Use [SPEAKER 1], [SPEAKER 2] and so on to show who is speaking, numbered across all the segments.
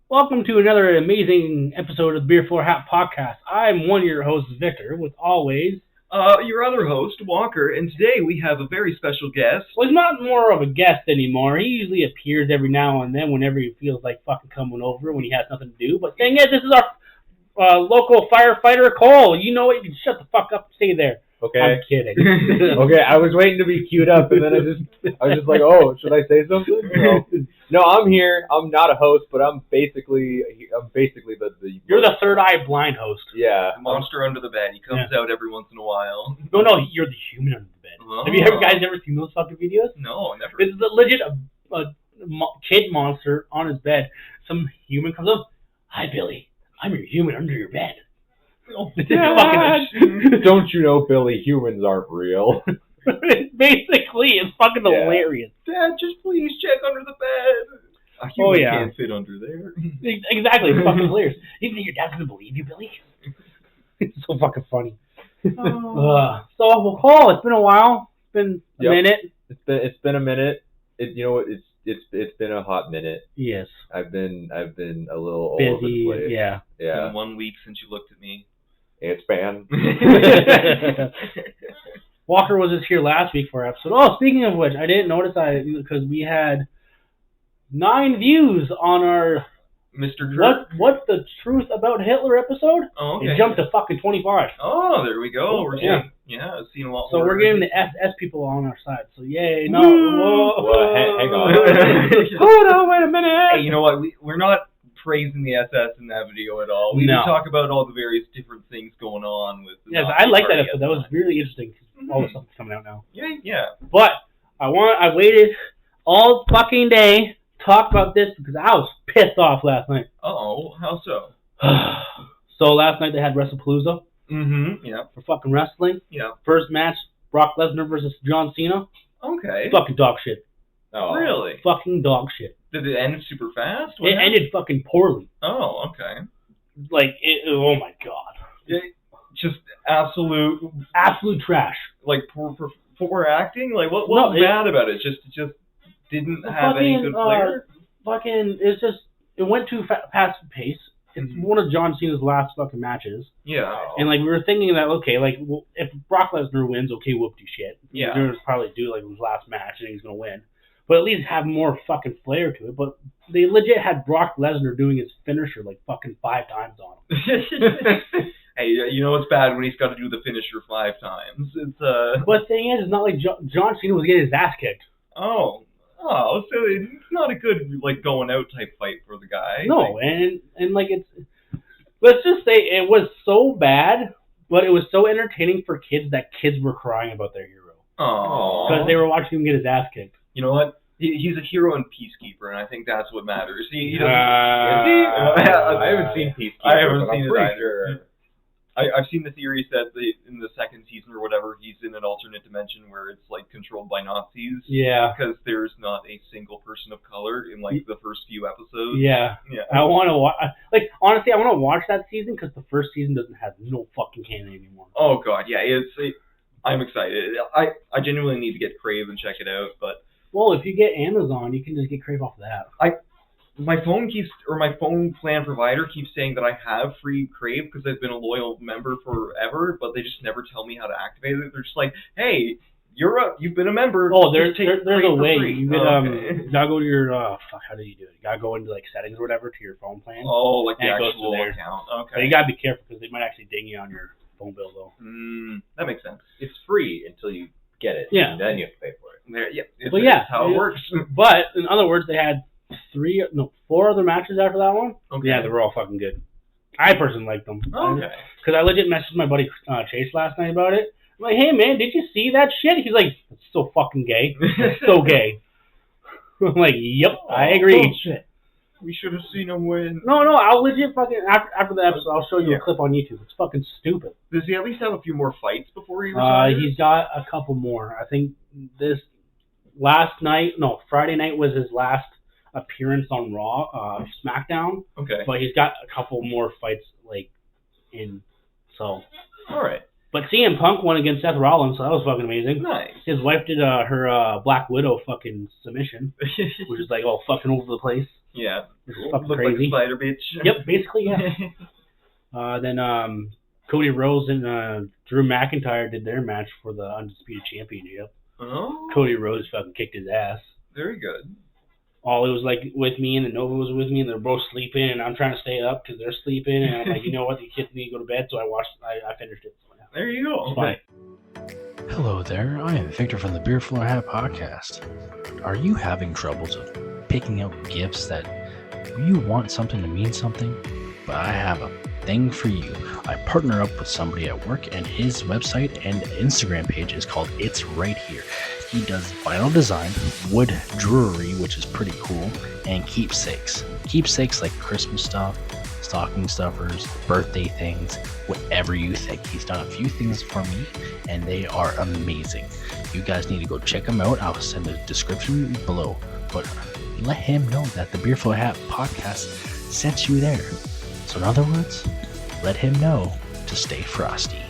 [SPEAKER 1] Welcome to another amazing episode of the Beer for Hat podcast. I'm one of your hosts, Victor, with always...
[SPEAKER 2] Your other host, Walker, and today we have a very special guest.
[SPEAKER 1] Well, he's not more of a guest anymore. He usually appears every now and then whenever he feels like fucking coming over when he has nothing to do. But thing is, this is our local firefighter, Cole. You know what? You can shut the fuck up and stay there.
[SPEAKER 3] Okay.
[SPEAKER 1] I'm kidding.
[SPEAKER 3] Okay, I was waiting to be queued up, and then I was just like, oh, should I say something? No, I'm here. I'm not a host, but I'm basically the.
[SPEAKER 1] You're the third eye blind host.
[SPEAKER 3] Yeah.
[SPEAKER 2] The monster under the bed. He comes out every once in a while.
[SPEAKER 1] No, you're the human under the bed.
[SPEAKER 2] Oh.
[SPEAKER 1] Have you guys ever seen those fucking videos?
[SPEAKER 2] No, never.
[SPEAKER 1] It's legit a kid monster on his bed. Some human comes up. Hi, Billy. I'm your human under your bed.
[SPEAKER 2] Oh,
[SPEAKER 3] Don't you know, Billy, humans aren't real.
[SPEAKER 1] Basically, it's fucking hilarious.
[SPEAKER 2] Dad, just please check under the bed. A human can't fit under there.
[SPEAKER 1] Exactly, it's fucking hilarious. You think your dad's gonna believe you, Billy? It's so fucking funny. So, Cole, it's been a while. It's been a minute.
[SPEAKER 3] It's been a minute. It's been a hot minute.
[SPEAKER 1] Yes.
[SPEAKER 3] I've been a little all
[SPEAKER 1] busy.
[SPEAKER 3] Over the place.
[SPEAKER 1] Yeah.
[SPEAKER 2] It's been 1 week since you looked at me.
[SPEAKER 3] It's been.
[SPEAKER 1] Walker was just here last week for our episode. Oh, speaking of which, I didn't notice because we had 9 views on our
[SPEAKER 2] Mr. Kirk.
[SPEAKER 1] What's the truth about Hitler episode?
[SPEAKER 2] Oh, okay.
[SPEAKER 1] It jumped to fucking 25.
[SPEAKER 2] Oh, there we go. We're
[SPEAKER 1] seeing
[SPEAKER 2] a lot more.
[SPEAKER 1] So we're getting the SS people on our side. So yay! No,
[SPEAKER 3] well, hang on.
[SPEAKER 1] Hold on, wait a minute.
[SPEAKER 2] Hey, you know what? We're not praising the SS in that video at all. We talk about all the various different things going on with. The
[SPEAKER 1] Nazi I like that episode. That was really interesting. All the stuff's coming out now.
[SPEAKER 2] Yeah.
[SPEAKER 1] But I waited all fucking day to talk about this because I was pissed off last night.
[SPEAKER 2] Uh-oh, how so?
[SPEAKER 1] So last night they had WrestlePalooza.
[SPEAKER 2] Mm-hmm. Yeah.
[SPEAKER 1] For fucking wrestling.
[SPEAKER 2] Yeah.
[SPEAKER 1] First match, Brock Lesnar versus John Cena.
[SPEAKER 2] Okay.
[SPEAKER 1] Fucking dog shit.
[SPEAKER 2] Oh. Really?
[SPEAKER 1] Fucking dog shit.
[SPEAKER 2] Did it end super fast?
[SPEAKER 1] It ended fucking poorly.
[SPEAKER 2] Oh, okay.
[SPEAKER 1] Oh my god.
[SPEAKER 2] Just absolute
[SPEAKER 1] trash.
[SPEAKER 2] Like poor acting. Like what was bad about it? Just didn't have any good flair.
[SPEAKER 1] It went too fast pace. It's one of John Cena's last fucking matches.
[SPEAKER 2] Yeah.
[SPEAKER 1] And we were thinking that if Brock Lesnar wins, whoop-de-shit.
[SPEAKER 2] Yeah.
[SPEAKER 1] They're gonna probably do his last match and he's gonna win. But at least have more fucking flair to it. But they legit had Brock Lesnar doing his finisher fucking 5 times on him.
[SPEAKER 2] Hey, you know it's bad when he's got to do the finisher 5 times. It's
[SPEAKER 1] But the thing is, it's not like John Cena was getting his ass kicked.
[SPEAKER 2] Oh, so it's not a good going out type fight for the guy.
[SPEAKER 1] No, and it's. Let's just say it was so bad, but it was so entertaining for kids that kids were crying about their hero.
[SPEAKER 2] Oh.
[SPEAKER 1] Because they were watching him get his ass kicked.
[SPEAKER 2] You know what? He's a hero and peacekeeper, and I think that's what matters. He doesn't.
[SPEAKER 3] I haven't seen Peacekeeper.
[SPEAKER 2] I haven't seen it
[SPEAKER 3] pretty
[SPEAKER 2] either.
[SPEAKER 3] Sure.
[SPEAKER 2] I've seen the theories that in the second season or whatever, he's in an alternate dimension where it's controlled by Nazis.
[SPEAKER 1] Yeah.
[SPEAKER 2] Because there's not a single person of color in the first few episodes.
[SPEAKER 1] Yeah.
[SPEAKER 2] Yeah.
[SPEAKER 1] I want to watch. Honestly, I want to watch that season because the first season doesn't have no fucking canon anymore.
[SPEAKER 2] Oh god, yeah. I'm excited. I genuinely need to get Crave and check it out, but.
[SPEAKER 1] Well, if you get Amazon, you can just get Crave off of that.
[SPEAKER 2] My phone plan provider keeps saying that I have free Crave because I've been a loyal member forever, but they just never tell me how to activate it. They're just like, hey, you've been a member.
[SPEAKER 1] Oh, there's a way.
[SPEAKER 2] Free.
[SPEAKER 1] You gotta go to your how do you do it? You gotta go into settings or whatever to your phone plan.
[SPEAKER 2] Oh, the
[SPEAKER 1] and
[SPEAKER 2] actual account. Okay.
[SPEAKER 1] So you gotta be careful because they might actually ding you on your phone bill though.
[SPEAKER 2] That makes sense.
[SPEAKER 3] It's free until you get it.
[SPEAKER 1] Yeah.
[SPEAKER 3] And then you have to pay for it.
[SPEAKER 2] That's how it works.
[SPEAKER 1] But in other words, they had 4 other matches after that one.
[SPEAKER 2] Okay.
[SPEAKER 1] Yeah, they were all fucking good. I personally liked them.
[SPEAKER 2] Okay.
[SPEAKER 1] Because I legit messaged my buddy Chase last night about it. I'm like, hey man, did you see that shit? He's like, it's so fucking gay. It's so gay. I'm like, yep, I agree.
[SPEAKER 2] Bullshit. We should have seen him win.
[SPEAKER 1] No, I'll legit fucking after the episode, I'll show you a clip on YouTube. It's fucking stupid.
[SPEAKER 2] Does he at least have a few more fights before he retires?
[SPEAKER 1] He's got a couple more. I think Friday night was his last appearance on Raw, SmackDown.
[SPEAKER 2] Okay.
[SPEAKER 1] But he's got a couple more fights so.
[SPEAKER 2] All right.
[SPEAKER 1] But CM Punk won against Seth Rollins, so that was fucking amazing.
[SPEAKER 2] Nice.
[SPEAKER 1] His wife did her Black Widow fucking submission, which is all fucking over the place.
[SPEAKER 2] Yeah.
[SPEAKER 1] This is fucking
[SPEAKER 2] Look
[SPEAKER 1] crazy.
[SPEAKER 2] like a spider bitch.
[SPEAKER 1] Yep, basically, yeah. Then Cody Rhodes and Drew McIntyre did their match for the Undisputed Championship.
[SPEAKER 2] Oh.
[SPEAKER 1] Cody Rhodes fucking kicked his ass.
[SPEAKER 2] Very good.
[SPEAKER 1] Ollie was like with me, and then Nova was with me, and they're both sleeping, and I'm trying to stay up because they're sleeping, and I'm like, you know what, the kids need to go to bed, so I finished it. So, yeah.
[SPEAKER 2] There you go.
[SPEAKER 1] It's fine.
[SPEAKER 4] Hello there, I am Victor from the Beer Fuller Hat Podcast. Are you having troubles of picking out gifts that you want something to mean something? But I have a thing for you. I partner up with somebody at work, and his website and Instagram page is called It's Right Here. He does vinyl design, wood jewelry, which is pretty cool, and keepsakes. Keepsakes like Christmas stuff, stocking stuffers, birthday things, whatever you think. He's done a few things for me, and they are amazing. You guys need to go check him out. I'll send a description below. But let him know that the Beer Fuller Hat Podcast sent you there. So in other words, let him know to stay frosty.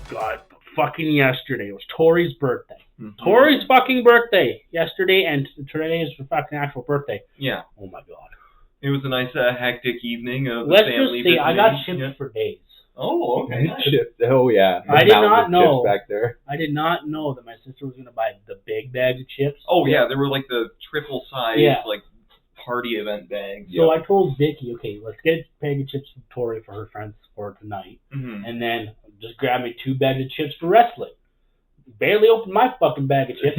[SPEAKER 1] God, fucking yesterday. It was Tori's birthday.
[SPEAKER 2] Mm-hmm.
[SPEAKER 1] Tori's fucking birthday yesterday, and today is her fucking actual birthday.
[SPEAKER 2] Yeah.
[SPEAKER 1] Oh my god.
[SPEAKER 2] It was a nice hectic evening of the
[SPEAKER 1] Let's
[SPEAKER 2] family
[SPEAKER 1] just say I got
[SPEAKER 2] visiting.
[SPEAKER 1] chips for days.
[SPEAKER 2] Oh, okay. Nice.
[SPEAKER 3] Chips. Oh yeah.
[SPEAKER 1] I did
[SPEAKER 3] Mountain
[SPEAKER 1] not
[SPEAKER 3] of
[SPEAKER 1] know.
[SPEAKER 3] chips back there.
[SPEAKER 1] I did not know that my sister was gonna buy the big bags of chips.
[SPEAKER 2] Oh yeah, there were like the triple size
[SPEAKER 1] Yeah.
[SPEAKER 2] like party event bags.
[SPEAKER 1] So I told Vicky, okay, let's get a bag of chips from Tori for her friends for tonight,
[SPEAKER 2] Mm-hmm.
[SPEAKER 1] and then just grab me 2 bags of chips for wrestling. Barely opened my fucking bag of chips.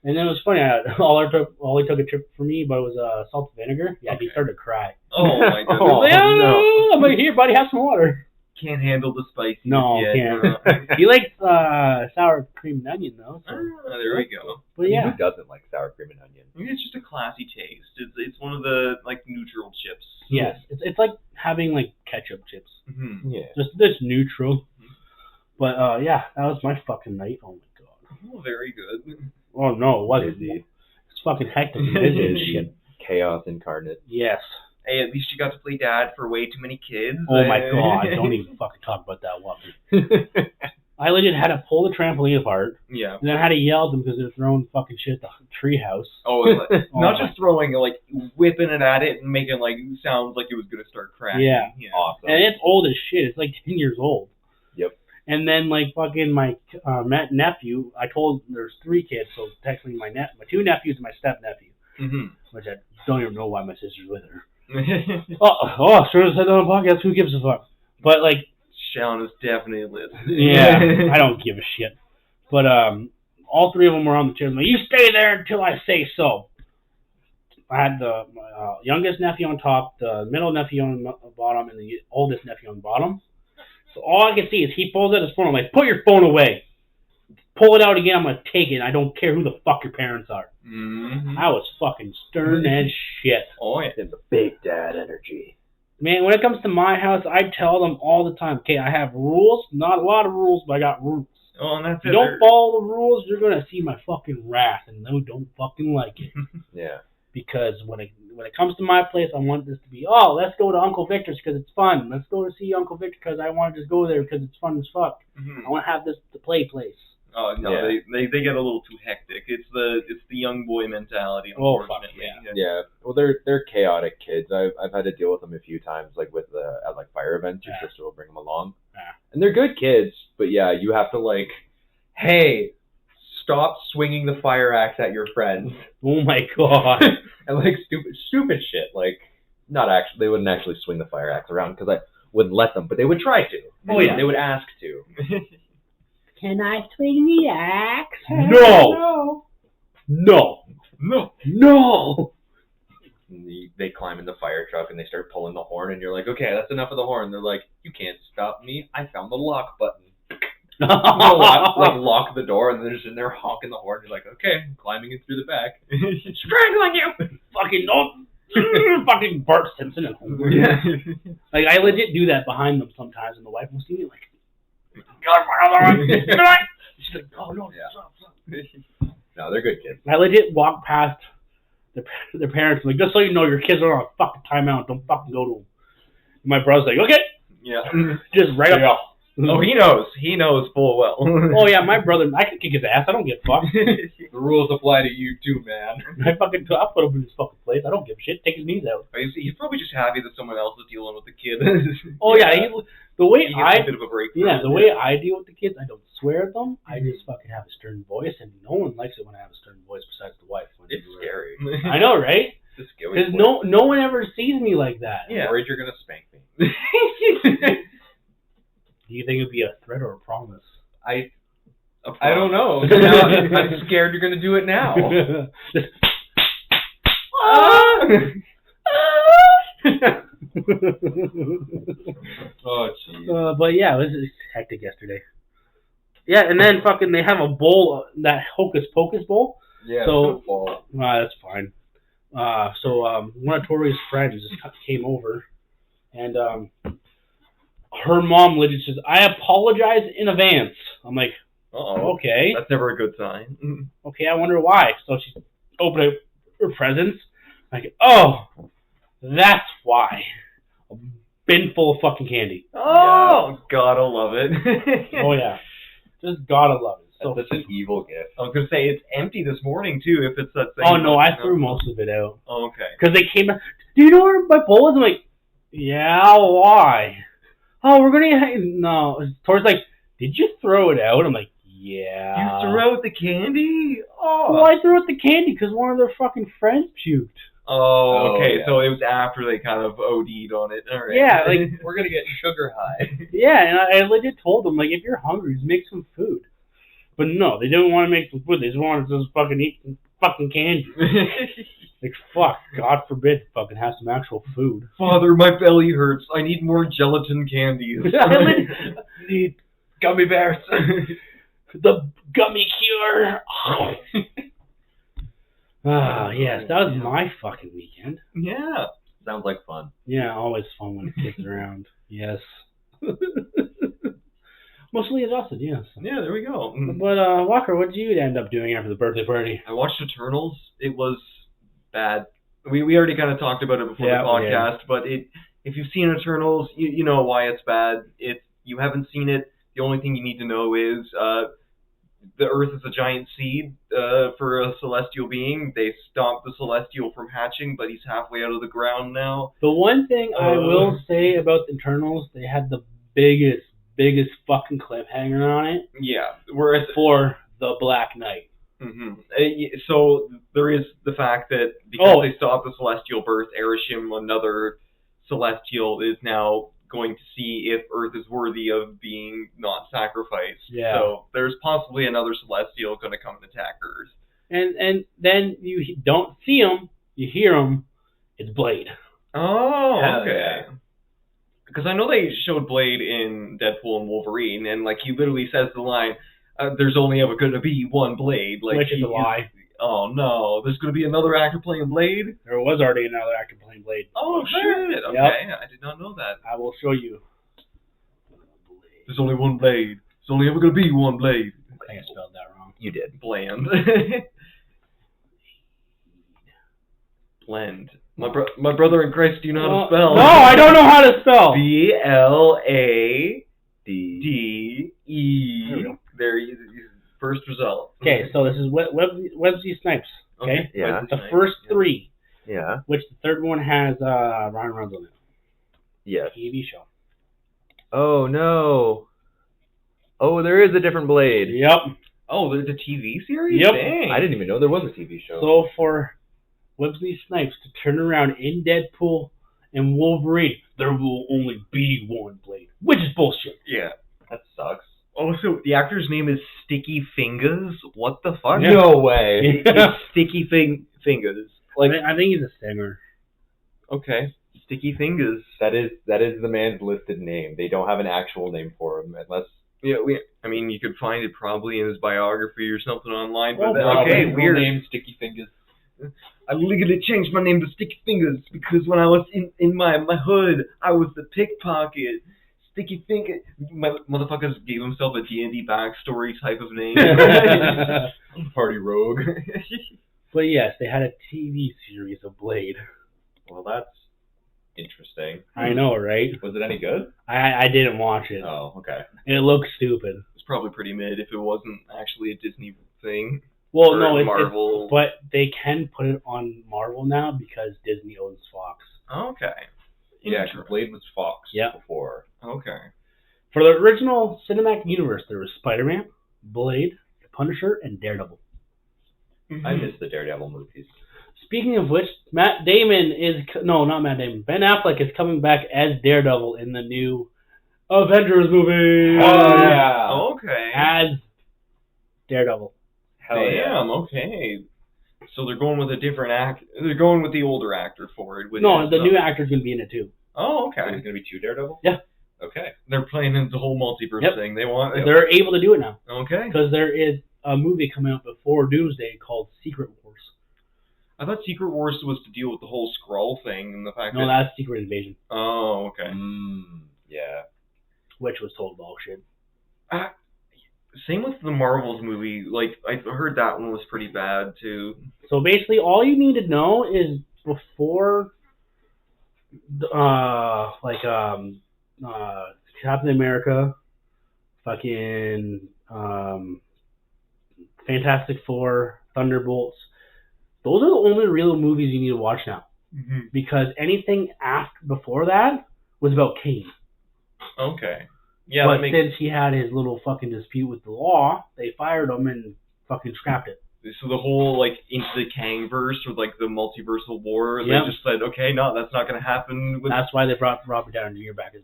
[SPEAKER 1] And then it was funny. Ollie took a chip for me, but it was salt and vinegar. Yeah,
[SPEAKER 2] Okay.
[SPEAKER 1] He started to cry.
[SPEAKER 2] Oh my goodness.
[SPEAKER 3] Oh,
[SPEAKER 1] Like,
[SPEAKER 3] no.
[SPEAKER 1] I'm like, here, buddy, have some water.
[SPEAKER 2] Can't handle the spicy.
[SPEAKER 1] No,
[SPEAKER 2] yet.
[SPEAKER 1] can't. He likes sour cream and onion though. So.
[SPEAKER 2] There we go.
[SPEAKER 1] But yeah,
[SPEAKER 3] Who doesn't like sour cream and onion?
[SPEAKER 2] I mean, it's just a classy taste. It's one of the like neutral chips.
[SPEAKER 1] yes, it's like having like ketchup chips,
[SPEAKER 2] Mm-hmm.
[SPEAKER 3] Yeah.
[SPEAKER 1] just neutral. But yeah, that was my fucking night. Oh my god.
[SPEAKER 2] Oh, very good.
[SPEAKER 1] Oh no, it wasn't.
[SPEAKER 3] Busy.
[SPEAKER 1] It's fucking hectic and busy and shit.
[SPEAKER 3] Chaos incarnate.
[SPEAKER 1] Yes.
[SPEAKER 2] Hey, at least you got to play dad for way too many kids.
[SPEAKER 1] Oh my god, don't even fucking talk about that one. I legit had to pull the trampoline apart,
[SPEAKER 2] Yeah.
[SPEAKER 1] and then I had to yell at them because they were throwing fucking shit at the treehouse.
[SPEAKER 2] Oh, it's like,
[SPEAKER 1] Oh
[SPEAKER 2] not
[SPEAKER 1] my-
[SPEAKER 2] just throwing it, like whipping it at it and making like sounds like it was gonna start cracking.
[SPEAKER 1] Yeah.
[SPEAKER 3] Awesome.
[SPEAKER 1] And it's old as shit. It's like 10 years old.
[SPEAKER 3] Yep.
[SPEAKER 1] And then like fucking my nephew, I told there's 3 kids, so technically my 2 nephews and my step nephew,
[SPEAKER 2] Mm-hmm.
[SPEAKER 1] which I don't even know why my sister's with her. Oh, sure as I said on the podcast, who gives a fuck? But like,
[SPEAKER 2] Sean is definitely listening.
[SPEAKER 1] yeah, I don't give a shit. But all 3 of them were on the chair. I'm like, you stay there until I say so. I had the youngest nephew on top, the middle nephew on the bottom, and the oldest nephew on the bottom. So all I can see is he pulls out his phone. I'm like, put your phone away. Pull it out again. I'm going to take it. I don't care who the fuck your parents are.
[SPEAKER 2] Mm-hmm.
[SPEAKER 1] I was fucking stern as shit.
[SPEAKER 2] Oh yeah.
[SPEAKER 3] In the big dad energy.
[SPEAKER 1] Man, when it comes to my house, I tell them all the time, okay, I have rules. Not a lot of rules, but I got rules.
[SPEAKER 2] Oh, and that's
[SPEAKER 1] If you don't follow the rules, you're going to see my fucking wrath, and they don't fucking like it.
[SPEAKER 3] Yeah.
[SPEAKER 1] Because when it comes to my place, I want this to be, oh, let's go to Uncle Victor's because it's fun. Let's go to see Uncle Victor because I want to just go there because it's fun as fuck.
[SPEAKER 2] Mhm.
[SPEAKER 1] I want to have this the play place.
[SPEAKER 2] Oh no,
[SPEAKER 3] Yeah.
[SPEAKER 2] they get a little too hectic. It's the young boy mentality.
[SPEAKER 1] Oh, fuck,
[SPEAKER 2] Unfortunately.
[SPEAKER 3] Yeah. Well, they're chaotic kids. I've had to deal with them a few times, like with at like fire events. Your
[SPEAKER 1] Yeah.
[SPEAKER 3] sister will bring them along,
[SPEAKER 1] Yeah.
[SPEAKER 3] and they're good kids. But yeah, you have to like, hey, stop swinging the fire axe at your friends,
[SPEAKER 1] Oh my god.
[SPEAKER 3] and like stupid shit. Like, not actually, they wouldn't actually swing the fire axe around because I wouldn't let them, but they would try to.
[SPEAKER 1] Oh, yeah.
[SPEAKER 3] They would ask to.
[SPEAKER 1] Can I swing the axe?
[SPEAKER 3] No.
[SPEAKER 1] No.
[SPEAKER 2] No.
[SPEAKER 1] No.
[SPEAKER 3] And they climb in the fire truck and they start pulling the horn, and you're like, okay, that's enough of the horn. They're like, you can't stop me. I found the lock button. Lock the door, and they're just in there honking the horn. You're like, okay, I'm climbing in through the back.
[SPEAKER 1] Strangling you. Fucking no. Fucking Bart Simpson at home.
[SPEAKER 2] Yeah.
[SPEAKER 1] Like, I legit do that behind them sometimes, and the wife will see me like, God, my other one. She's like, oh, no,
[SPEAKER 3] Yeah.
[SPEAKER 1] stop.
[SPEAKER 3] No, they're good kids.
[SPEAKER 1] I legit walk past their parents, like, just so you know, your kids are on a fucking timeout. Don't fucking go to them. My brother's like, okay.
[SPEAKER 2] Yeah.
[SPEAKER 1] Just right up.
[SPEAKER 2] Oh, he knows. He knows full well.
[SPEAKER 1] Oh yeah, my brother, I can kick his ass. I don't give a fuck.
[SPEAKER 3] The rules apply to you too, man.
[SPEAKER 1] I'll put him in his fucking place. I don't give a shit. Take his knees out.
[SPEAKER 2] He's probably just happy that someone else is dealing with the kid.
[SPEAKER 1] Oh yeah, the way
[SPEAKER 2] he gets a bit of a break.
[SPEAKER 1] the way I deal with the kids, I don't swear at them. I just fucking have a stern voice, and no one likes it when I have a stern voice besides the wife.
[SPEAKER 3] It's scary.
[SPEAKER 1] I know, right?
[SPEAKER 3] It's scary.
[SPEAKER 1] Because no one ever sees me like that.
[SPEAKER 2] Yeah.
[SPEAKER 3] I'm worried you're gonna spank me.
[SPEAKER 1] Do you think it'd be a threat or a promise?
[SPEAKER 3] I don't know. Now, I'm scared you're gonna do it now. Oh jeez.
[SPEAKER 1] But yeah, it was hectic yesterday. Yeah, and then fucking they have a bowl, that Hocus Pocus bowl.
[SPEAKER 3] Yeah.
[SPEAKER 1] So
[SPEAKER 3] fall.
[SPEAKER 1] that's fine. So one of Tori's friends just came over, and her mom legit says, "I apologize in advance." I'm like,
[SPEAKER 2] Uh-oh.
[SPEAKER 1] okay.
[SPEAKER 2] That's never a good sign.
[SPEAKER 1] Okay, I wonder why. So she opened up her presents. Like, oh, that's why. A bin full of fucking candy.
[SPEAKER 2] Oh, gotta love it.
[SPEAKER 1] Oh yeah, just gotta love it. So
[SPEAKER 3] That's such an evil gift.
[SPEAKER 2] I was gonna say it's empty this morning too. If it's that thing.
[SPEAKER 1] oh no, I threw most of it out
[SPEAKER 2] Oh, okay.
[SPEAKER 1] because they came. Do you know where my bowl is? I'm like, yeah, why? Oh, we're gonna. No, Tori's like, did you throw it out? I'm like, yeah.
[SPEAKER 2] You threw out the candy? Oh.
[SPEAKER 1] Well, I threw out the candy because one of their fucking friends puked.
[SPEAKER 2] Oh, okay.
[SPEAKER 3] Oh, yeah.
[SPEAKER 2] So it was after they kind of OD'd on it. All right.
[SPEAKER 1] Yeah, like
[SPEAKER 3] We're gonna get sugar high.
[SPEAKER 1] yeah, and I legit told them like, if you're hungry, just make some food. But no, they didn't want to make some food. They just wanted to just fucking eat some fucking candy. Like fuck, God forbid, fucking have some actual food.
[SPEAKER 2] Father, my belly hurts. I need more gelatin candies.
[SPEAKER 1] I need gummy bears. The gummy cure. Ah, yes, that was my fucking weekend.
[SPEAKER 2] Yeah.
[SPEAKER 3] Sounds like fun.
[SPEAKER 1] Yeah, always fun when the kids are around. Yes. Mostly exhausted, yes.
[SPEAKER 2] Yeah, there we go.
[SPEAKER 1] But Walker, what did you end up doing after the birthday party?
[SPEAKER 2] I watched Eternals. It was bad. We already kind of talked about it before the podcast, but if you've seen Eternals, you know why it's bad. If you haven't seen it, the only thing you need to know is the Earth is a giant seed for a celestial being. They stopped the celestial from hatching, but he's halfway out of the ground now.
[SPEAKER 1] The one thing I will say about the Eternals, they had the biggest fucking cliffhanger on it.
[SPEAKER 2] Yeah, whereas
[SPEAKER 1] for the Black Knight.
[SPEAKER 2] Mm-hmm. So there is the fact that because they stopped the celestial birth, Erishim, another celestial, is now going to see if Earth is worthy of being not sacrificed.
[SPEAKER 1] Yeah.
[SPEAKER 2] So there's possibly another celestial going to come and attack Earth.
[SPEAKER 1] And then you don't see him, you hear him. It's Blade.
[SPEAKER 2] Oh, okay. Because I know they showed Blade in Deadpool and Wolverine, and like he literally says the line, "There's only ever going to be one Blade." Like,
[SPEAKER 1] which is a lie.
[SPEAKER 2] Oh no, there's going to be another actor playing Blade?
[SPEAKER 1] There was already another actor playing Blade.
[SPEAKER 2] Oh shit! Okay,
[SPEAKER 1] Yep.
[SPEAKER 2] I did not know that.
[SPEAKER 1] I will show you.
[SPEAKER 2] There's only one Blade. There's only ever going to be one Blade.
[SPEAKER 1] I think I spelled that wrong.
[SPEAKER 3] You did.
[SPEAKER 2] Bland. Blend. My brother in Christ, do you know how to spell?
[SPEAKER 1] No, I don't know how to spell.
[SPEAKER 2] BLADDE.
[SPEAKER 1] There we go.
[SPEAKER 2] There, first result.
[SPEAKER 1] Okay, so this is Wesley Snipes. Okay,
[SPEAKER 3] Yeah.
[SPEAKER 1] the first three.
[SPEAKER 3] Yeah.
[SPEAKER 1] Which the third one has Ryan Reynolds on it.
[SPEAKER 3] Yes.
[SPEAKER 1] TV show.
[SPEAKER 3] Oh no. Oh, there is a different Blade.
[SPEAKER 1] Yep.
[SPEAKER 2] Oh, there's a TV series?
[SPEAKER 1] Yep.
[SPEAKER 2] Dang.
[SPEAKER 3] I didn't even know there was a TV show.
[SPEAKER 1] So for Wesley Snipes to turn around in Deadpool and Wolverine, there will only be one Blade, which is bullshit.
[SPEAKER 2] Yeah.
[SPEAKER 3] That sucks.
[SPEAKER 2] Oh, so the actor's name is Sticky Fingers? What the fuck?
[SPEAKER 1] Yeah.
[SPEAKER 3] No way.
[SPEAKER 2] It's Sticky Fingers.
[SPEAKER 1] Like I think he's a singer.
[SPEAKER 2] Okay. Sticky Fingers.
[SPEAKER 3] That is the man's listed name. They don't have an actual name for him unless.
[SPEAKER 2] Yeah, I mean, you could find it probably in his biography or something online. But
[SPEAKER 1] Well,
[SPEAKER 2] okay,
[SPEAKER 3] Real
[SPEAKER 2] weird.
[SPEAKER 3] name Sticky Fingers.
[SPEAKER 2] I legally changed my name to Sticky Fingers because when I was in my hood, I was the pickpocket. Sticky Finger. My motherfuckers gave himself a D&D backstory type of name.
[SPEAKER 3] Party rogue.
[SPEAKER 1] But yes, they had a TV series of Blade.
[SPEAKER 3] Well, that's interesting.
[SPEAKER 1] I I know, right?
[SPEAKER 3] Was it any good?
[SPEAKER 1] I didn't watch it.
[SPEAKER 3] Oh, okay.
[SPEAKER 1] It looked stupid.
[SPEAKER 2] It's probably pretty mid if it wasn't actually a Disney thing.
[SPEAKER 1] Well,
[SPEAKER 2] Or
[SPEAKER 1] no,
[SPEAKER 2] Marvel.
[SPEAKER 1] but they can put it on Marvel now because Disney owns Fox.
[SPEAKER 2] Okay.
[SPEAKER 3] Yeah, because Blade was Fox before.
[SPEAKER 2] Okay.
[SPEAKER 1] For the original cinematic universe, there was Spider-Man, Blade, the Punisher, and Daredevil.
[SPEAKER 3] I miss the Daredevil movies.
[SPEAKER 1] Speaking of which, Ben Affleck is coming back as Daredevil in the new Avengers movie.
[SPEAKER 3] Oh, yeah.
[SPEAKER 2] Okay.
[SPEAKER 1] As Daredevil.
[SPEAKER 3] Hell yeah.
[SPEAKER 2] Damn, okay. So they're going with a different act. They're going with the older actor for it.
[SPEAKER 1] No, the new actor's going to be in it too.
[SPEAKER 2] Oh, okay.
[SPEAKER 3] So there's going to be 2 Daredevils?
[SPEAKER 1] Yeah.
[SPEAKER 3] Okay.
[SPEAKER 2] They're playing into the whole multiverse thing.
[SPEAKER 1] They're able to do it now.
[SPEAKER 2] Okay.
[SPEAKER 1] Because there is a movie coming out before Doomsday called Secret Wars.
[SPEAKER 2] I thought Secret Wars was to deal with the whole Skrull thing and the fact that...
[SPEAKER 1] No, that's Secret Invasion.
[SPEAKER 2] Oh, okay.
[SPEAKER 3] Yeah.
[SPEAKER 1] Which was total bullshit.
[SPEAKER 2] Same with the Marvels movie. Like, I heard that one was pretty bad, too.
[SPEAKER 1] So basically, all you need to know is before... Captain America, fucking Fantastic Four, Thunderbolts. Those are the only real movies you need to watch now.
[SPEAKER 2] Mm-hmm.
[SPEAKER 1] Because anything before that was about Kane.
[SPEAKER 2] Okay. Yeah,
[SPEAKER 1] but since he had his little fucking dispute with the law, they fired him and fucking scrapped it.
[SPEAKER 2] So the whole, like, into the Kang-verse, or, like, the multiversal war, they just said, okay, no, that's not going to happen.
[SPEAKER 1] That's why they brought Robert Downey Jr. back as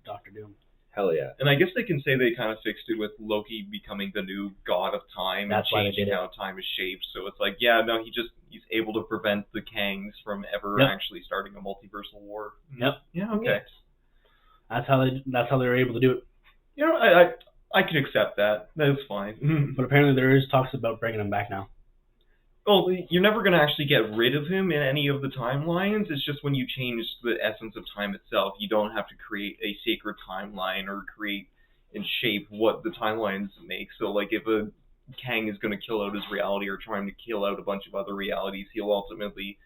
[SPEAKER 1] Dr. Doom.
[SPEAKER 3] Hell yeah.
[SPEAKER 2] And I guess they can say they kind of fixed it with Loki becoming the new god of time.
[SPEAKER 1] That's
[SPEAKER 2] and
[SPEAKER 1] why they did
[SPEAKER 2] changing how time is shaped. So it's like, yeah, no, he's able to prevent the Kangs from ever actually starting a multiversal war.
[SPEAKER 1] Yep.
[SPEAKER 2] Yeah, okay.
[SPEAKER 1] That's how they were able to do it.
[SPEAKER 2] You know, I can accept that. That's fine.
[SPEAKER 1] But apparently there is talks about bringing him back now.
[SPEAKER 2] Well, you're never going to actually get rid of him in any of the timelines. It's just when you change the essence of time itself, you don't have to create a sacred timeline or create and shape what the timelines make. So, like, if a Kang is going to kill out his reality or trying to kill out a bunch of other realities, he'll ultimately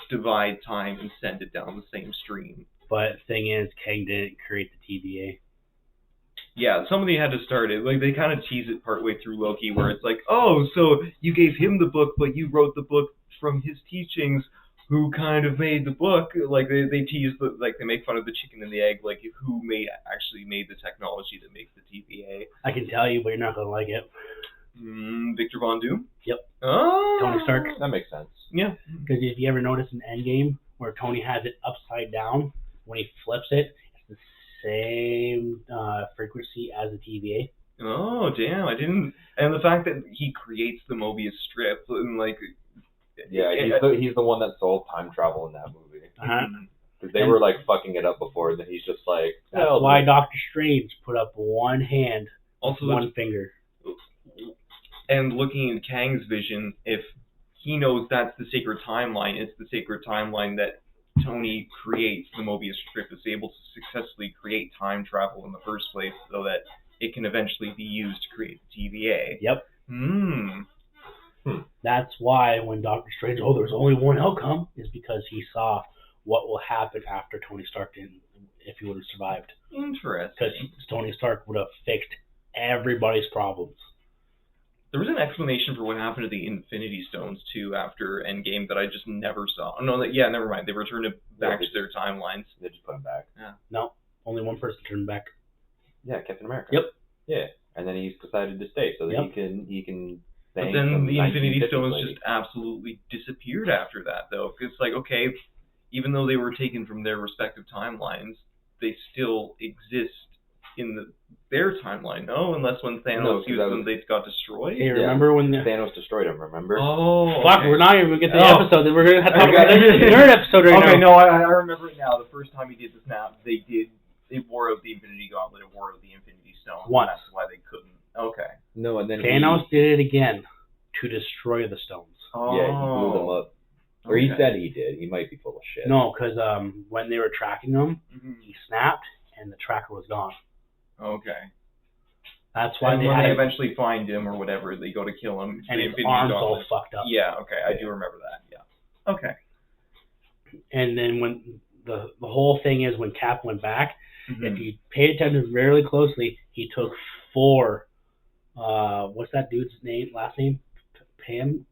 [SPEAKER 2] divide time and send it down the same stream.
[SPEAKER 1] But the thing is, Kang didn't create the TVA.
[SPEAKER 2] Yeah, somebody had to start it. Like, they kind of tease it partway through Loki, where it's like, oh, so you gave him the book, but you wrote the book from his teachings. Who kind of made the book? Like, they tease, like, they make fun of the chicken and the egg, like, who actually made the technology that makes the TVA.
[SPEAKER 1] I can tell you, but you're not going to like it.
[SPEAKER 2] Victor Von Doom?
[SPEAKER 1] Yep.
[SPEAKER 2] Oh!
[SPEAKER 1] Tony Stark.
[SPEAKER 3] That makes sense.
[SPEAKER 2] Yeah.
[SPEAKER 1] Because if you ever notice in Endgame, where Tony has it upside down, when he flips it, it's the same frequency as the TVA.
[SPEAKER 2] Oh, damn, I didn't... And the fact that he creates the Mobius strip, and, like...
[SPEAKER 3] Yeah, he's the one that solved time travel in that movie. Because they were, like, fucking it up before, and then he's just like...
[SPEAKER 1] That's why Doctor Strange put up one hand,
[SPEAKER 2] also
[SPEAKER 1] one finger.
[SPEAKER 2] And looking at Kang's vision, if he knows that's the sacred timeline, it's the sacred timeline that Tony creates. The Mobius strip is able to successfully create time travel in the first place so that it can eventually be used to create the TVA.
[SPEAKER 1] Yep. That's why when Doctor Strange, there's only one outcome, is because he saw what will happen after Tony Stark didn't, if he would have survived.
[SPEAKER 2] Interesting.
[SPEAKER 1] Because Tony Stark would have fixed everybody's problems.
[SPEAKER 2] There was an explanation for what happened to the Infinity Stones, too, after Endgame that I just never saw. No, never mind. They returned it back to their timelines.
[SPEAKER 3] They just put them back.
[SPEAKER 2] Yeah.
[SPEAKER 1] No, only one person turned back.
[SPEAKER 3] Yeah, Captain America.
[SPEAKER 1] Yep.
[SPEAKER 3] Yeah, and then he's decided to stay so that he can.
[SPEAKER 2] But then the Infinity Stones just absolutely disappeared after that, though. It's like, okay, even though they were taken from their respective timelines, they still exist in their timeline, no? Unless when Thanos used them, they got destroyed?
[SPEAKER 1] Hey, remember when
[SPEAKER 3] Thanos destroyed them, remember?
[SPEAKER 2] Oh,
[SPEAKER 1] fuck, we're not even going to get to the episode. We're going to have to talk about the nerd episode right now.
[SPEAKER 2] Okay, no, I remember it now. The first time he did the snap, they wore out the Infinity Gauntlet and wore out the Infinity Stone.
[SPEAKER 1] Once.
[SPEAKER 2] That's why they couldn't. Okay.
[SPEAKER 3] No, and then
[SPEAKER 1] Thanos did it again to destroy the stones.
[SPEAKER 3] Oh. Yeah, he blew them up. Or he said he did. He might be full of shit.
[SPEAKER 1] No, because when they were tracking them, he snapped and the tracker was gone.
[SPEAKER 2] Okay.
[SPEAKER 1] That's why
[SPEAKER 2] when they eventually find him or whatever, they go to kill him.
[SPEAKER 1] And his arms all fucked up.
[SPEAKER 2] Yeah, okay. I do remember that, yeah. Okay.
[SPEAKER 1] And then when the whole thing is when Cap went back,
[SPEAKER 2] Mm-hmm.
[SPEAKER 1] if you paid attention very closely, he took 4. What's that dude's last name? Pam